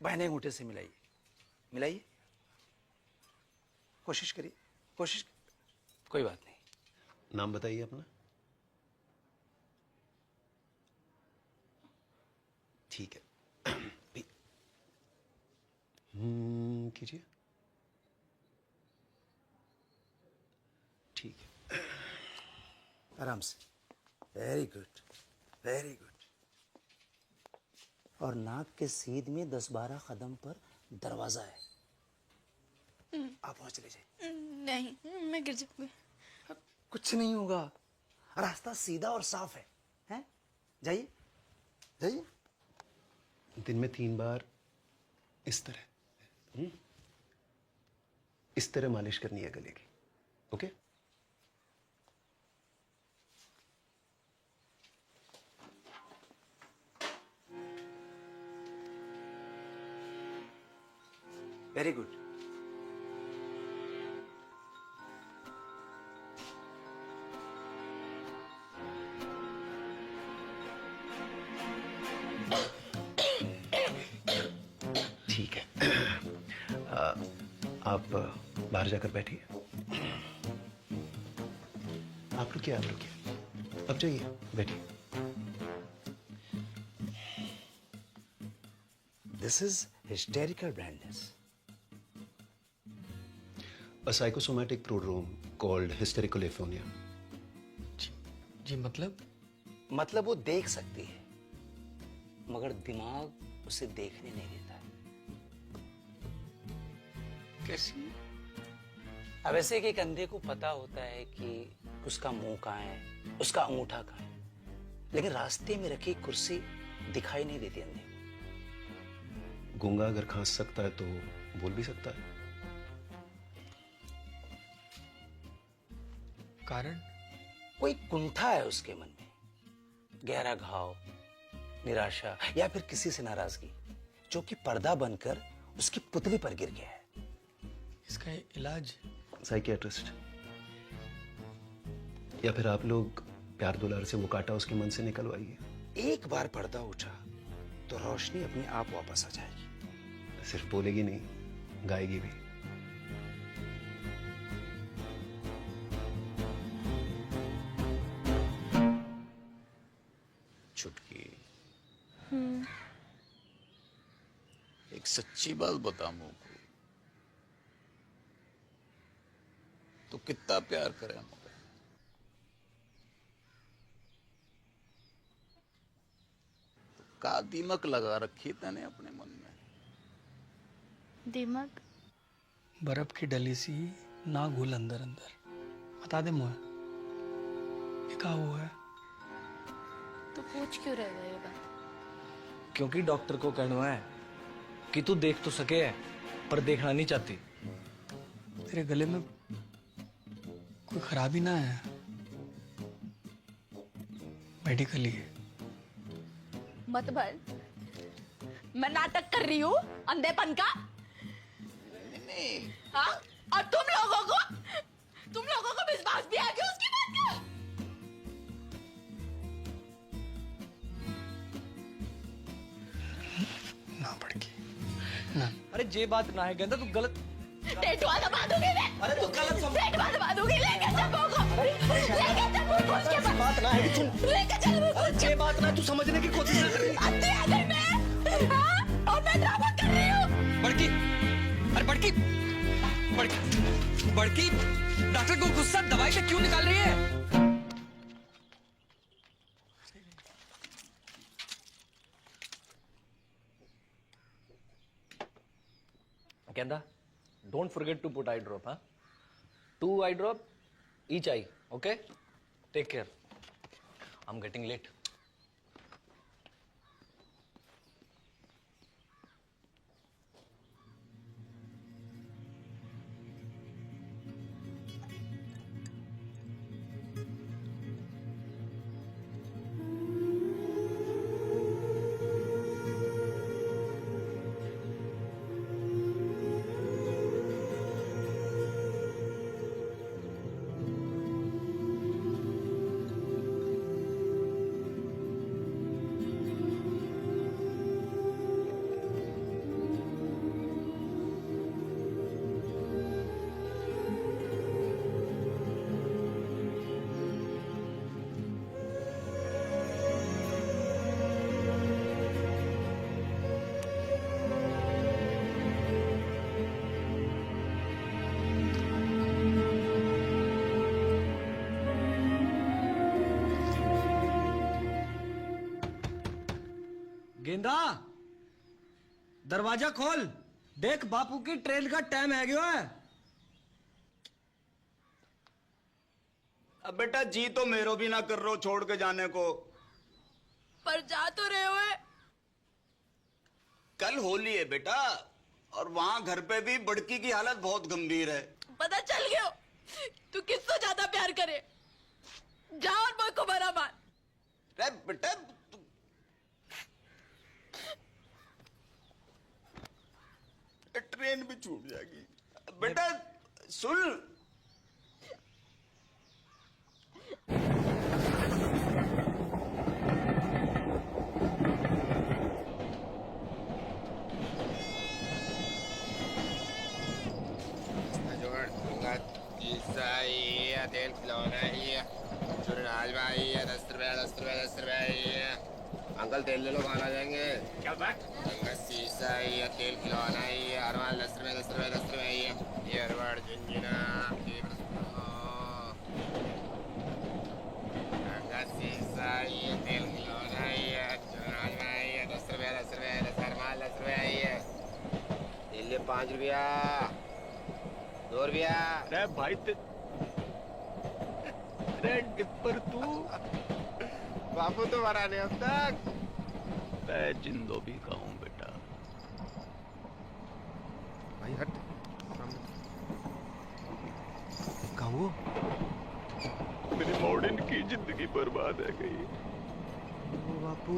Speaker 6: बाएं अंगूठे से मिलाइए। मिलाइए। कोशिश करिए, कोशिश। कोई बात नहीं।
Speaker 16: नाम बताइए अपना। ठीक है। कीजिए। ठीक है।
Speaker 6: आराम से। Very good, very good. और नाक के सीध में 10-12 कदम पर दरवाजा है। आप वहां चले जाइए।
Speaker 13: नहीं, मैं गिर जाऊंगी।
Speaker 6: कुछ नहीं होगा, रास्ता सीधा और साफ है। हैं? जाइए, जाइए।
Speaker 16: दिन में 3 बार इस तरह मालिश करनी है गले की। ओके?
Speaker 6: Very good.
Speaker 16: ठीक है। आप बाहर जाकर बैठिए। आप रुकिए, आप रुकिए। अब जाइए, बैठिए।
Speaker 6: This is hysterical blindness.
Speaker 16: A psychosomatic prodrome called hysterical aphonia.
Speaker 11: जी मतलब?
Speaker 6: मतलब वो देख सकती है, मगर दिमाग उसे देखने नहीं देता है।
Speaker 11: कैसी?
Speaker 6: अब ऐसे कि एक अंधे को पता होता है कि उसका मुंह कहाँ है, उसका अंगूठा कहाँ है, लेकिन रास्ते में रखी कुर्सी दिखाई नहीं देती अंधे को।
Speaker 16: गूंगा अगर खांस सकता है तो बोल भी सकता है।
Speaker 11: कारण?
Speaker 6: कोई कुंठा है उसके मन में, गहरा घाव, निराशा या फिर किसी से नाराजगी, जो कि पर्दा बनकर उसकी पुतली पर गिर गया है।
Speaker 11: इसका इलाज?
Speaker 16: साइकियाट्रिस्ट, या फिर आप लोग प्यार दुलार से वो काटा उसके मन से निकलवाइए।
Speaker 6: एक बार पर्दा उठा तो रोशनी अपने आप वापस आ जाएगी।
Speaker 16: सिर्फ बोलेगी नहीं, गाएगी भी।
Speaker 12: छुटकी, एक सच्ची बात बता मुझको, तो कितना प्यार करे मुझे? तो का दीमक लगा रखी तने अपने मन में?
Speaker 13: दिमाग?
Speaker 11: बर्फ की डली सी ना घुल अंदर अंदर। बता दे मुझे, ये का वो है?
Speaker 13: तो पूछ क्यों रह गए ये बात?
Speaker 5: क्योंकि डॉक्टर को कहना है कि तू देख तो सके है, पर देखना नहीं चाहती।
Speaker 11: तेरे गले में कोई खराबी ना है? मेडिकल ही है।
Speaker 13: मत भर, मैं नाटक कर रही हूँ अंधेपन का। हाँ? और तुम लोगों को विश्वास भी आ गया उसकी बात का।
Speaker 11: ना पड़की ना।
Speaker 5: अरे जे बात ना है गेंदा, तू गलत
Speaker 14: टेटवा दबा दूंगी मैं।
Speaker 5: अरे तू गलत समझ।
Speaker 14: टेटवा दबा दूंगी, लेके चल को। लेके चल को उसके पास।
Speaker 5: बात ना है तू।
Speaker 14: लेके चल को।
Speaker 5: जे बात ना, तू समझने की कोशिश कर रही है।
Speaker 14: अंधे आ गई मैं। हाँ? और मैं ड्रामा कर रही हूँ।
Speaker 7: बड़की, अरे बड़की, बड़की, डॉक्टर को गुस्सा दवाई से क्यों निकाल रही है?
Speaker 5: गेंदा, don't forget to put eye drop, huh? 2 eye drop, each eye, okay? Take care. I'm getting late. गेंदा, दरवाजा खोल। देख बापू की ट्रेन का टाइम है गयो है।
Speaker 4: अब बेटा जी तो मेरो भी ना कर रहे हो छोड़ के जाने को।
Speaker 13: पर जा तो रहे हो।
Speaker 4: कल होली है बेटा, और वहां घर पे भी बड़की की हालत बहुत गंभीर है।
Speaker 13: पता चल गया तू किससे ज्यादा प्यार करे। जा और मुझ को बरा मार।
Speaker 4: अरे बेटा ट्रेन भी छूट जाएगी। बेटा सुन,
Speaker 15: तेल खिलौना ही है, चुनाज भाई है, 10 रुपया 10 रुपया 10 रुपया ही है। अंकल तेल ले लो, खाना जाएंगे। क्या बात? शीशा ही है, तेल खिलौना ही है, हर माल 10 रुपया 10 रुपया 10 रुपया ही है। ईयरबड झुंझुना शीशा ही है, तेल खिलौना ही है, चुनाज भाई है, 10 रुपया 10 रुपया 10 हर माल 10 रुपया ही है। तेल ले 5 रुपया 2 रुपया।
Speaker 4: अरे भाई डिप्पर तू
Speaker 15: बापू तो मरा नहीं अब तक।
Speaker 4: मैं जिंदो भी का हूं बेटा।
Speaker 15: भाई हट।
Speaker 5: कहाँ वो?
Speaker 4: मेरी मॉडर्न की जिंदगी बर्बाद है गई।
Speaker 5: ओ बापू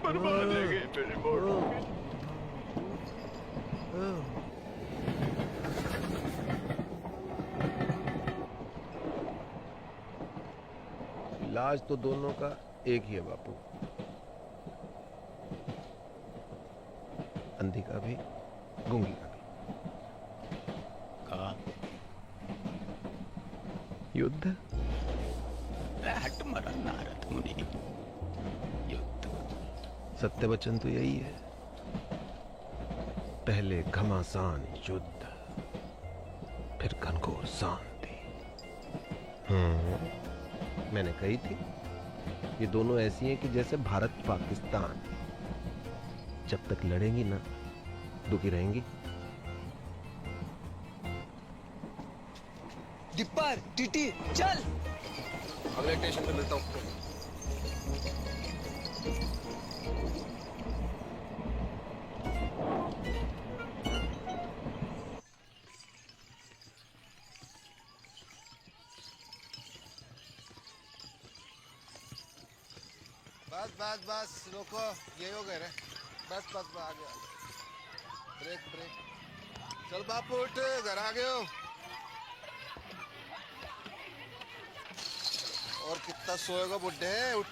Speaker 4: बर्बाद है गई मेरी मॉडर्न की।
Speaker 16: इलाज तो दोनों का एक ही है बापू, अंधी का भी गूंगी का भी।
Speaker 4: कहा
Speaker 16: युद्ध।
Speaker 4: हट मरा नारद मुनि। युद्ध।
Speaker 16: सत्य वचन तो यही है, पहले घमासान युद्ध, फिर घनघोर शांति। मैंने कही थी ये दोनों ऐसी हैं कि जैसे भारत पाकिस्तान, जब तक लड़ेंगी ना दुखी रहेंगी।
Speaker 5: डिप्पर टीटी चल।
Speaker 15: अगले स्टेशन पे मिलता हूँ।
Speaker 16: बस बस बस रोको, ये हो गए रे। बस बस बस आगे आगे। Brake brake. चल बापू उठ, घर आ गए हो। और कितना सोएगा बुड्ढे, उठ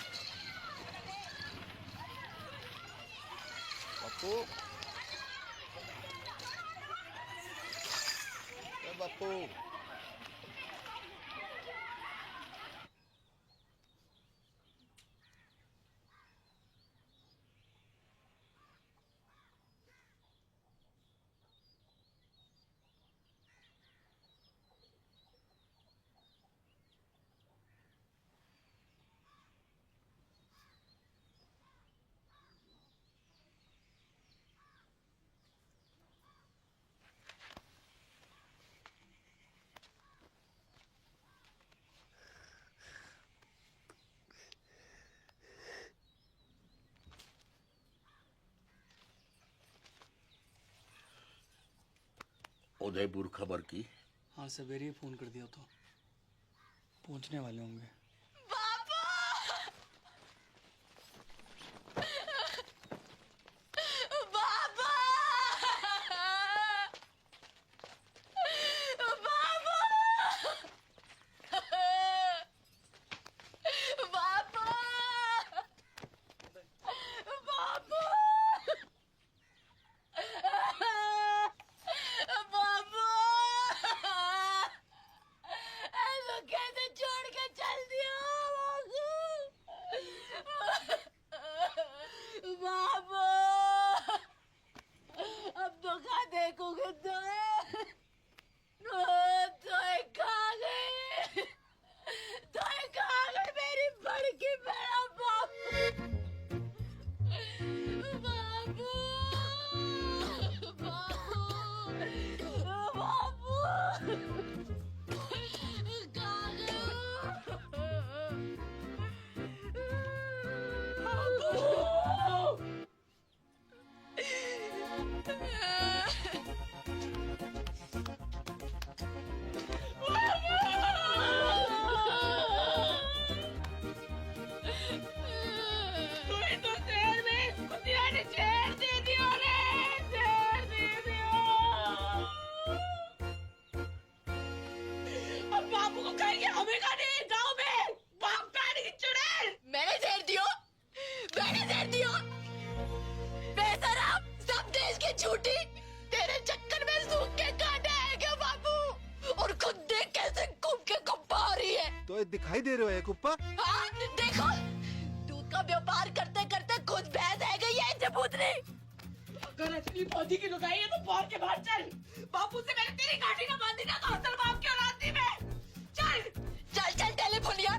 Speaker 16: बापू। बापू
Speaker 15: उदयपुर खबर की?
Speaker 11: हाँ सवेरे ही फोन कर दिया तो पहुंचने वाले होंगे।
Speaker 16: दिखाई दे रहे हो एक ऊपर।
Speaker 13: हाँ, देखो दूध का व्यापार करते करते खुद भैंस है गई है चबूतरी।
Speaker 1: अगर असली फौजी की लुगाई है तो फौज के बाहर चल। बापू से मैंने तेरी गाड़ी ना बांधी ना तो असल बाप की औलाद थी मैं। चल
Speaker 13: चल चल टेलीफोनिया,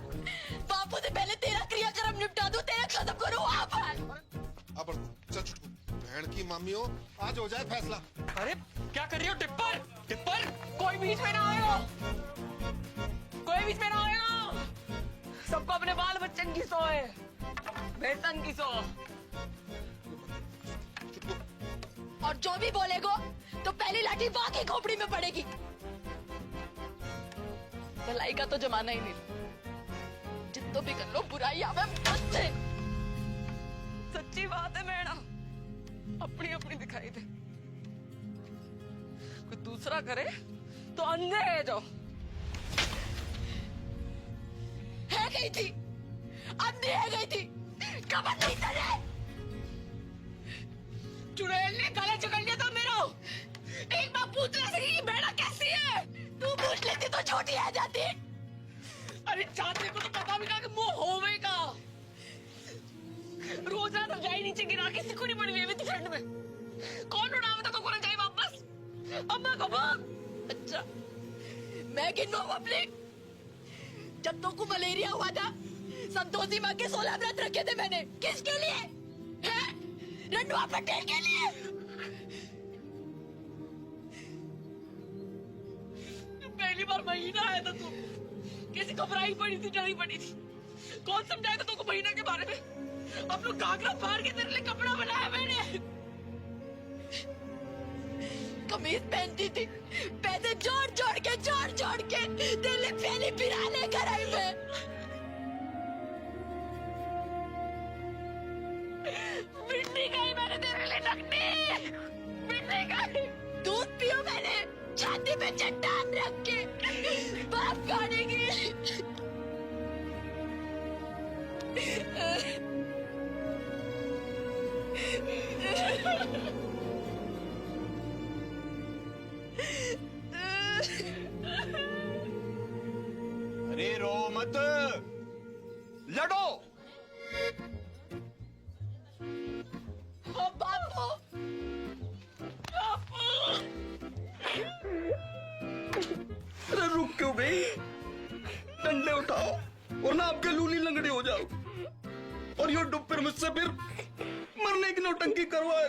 Speaker 13: बापू से पहले तेरा क्रियाक्रम निपटा दूं, तेरा खत्म करूं वहाँ पर।
Speaker 16: अब चल छुटकू, बहन की मामी हो, आज हो जाए फैसला।
Speaker 1: अरे क्या कर रही हो टिप्पर? टिप्पर कोई बीच में ना आएगा, कोई बीच में ना आएगा। सबको अपने बाल बच्चन की सो है, बेसन की सो।
Speaker 13: और जो भी बोलेगो तो पहली लाठी बाँ की खोपड़ी में पड़ेगी। भलाई का तो जमाना ही नहीं, जितना भी कर लो बुराई आवे बस से।
Speaker 1: सच्ची बात है मैडम, अपनी अपनी दिखाई दे, कोई दूसरा करे तो अंधे है जो
Speaker 13: है गई थी, अंधी है गई थी, कबर नहीं तने।
Speaker 1: चुड़ैल ने गला जकड़ लिया था मेरा। एक बार पूछना सही कि बेड़ा कैसी है?
Speaker 13: तू पूछ लेती तो छोटी आ जाती।
Speaker 1: अरे चाहते को तो पता भी ना कि मुंह होवेगा। रोजा तो जाई नीचे गिरा के सिकुड़ी पड़ी हुई थी ठंड में। कौन उड़ावे तो को ना जाए वापस? अम्मा को बोल।
Speaker 13: अच्छा मैं गिनवा पब्लिक, जब तो को मलेरिया हुआ था संतोषी माँ के 16 व्रत रखे थे मैंने। किसके लिए? रंडवा पटेल के लिए।
Speaker 1: पहली बार महीना आया था तू, कैसी घबराई पड़ी थी, डरी पड़ी थी। कौन समझाएगा तुमको महीना के बारे में? अब लोग घाघरा फाड़ के तेरे लिए कपड़ा बनाया मैंने।
Speaker 13: कमीज पहनती थी, पैसे जोड़ जोड़ के तेरे पहली पिरा लेकर आई मैं। पे चट्टान रख के बाप खाने की।
Speaker 4: अरे रो मत, लड़ो।
Speaker 13: बापू,
Speaker 5: अरे रुक क्यों गई? डंडे उठाओ और ना आपके लूली लंगड़े हो जाओ और ये डुप्पर मुझसे फिर मरने की नौटंकी करवाए।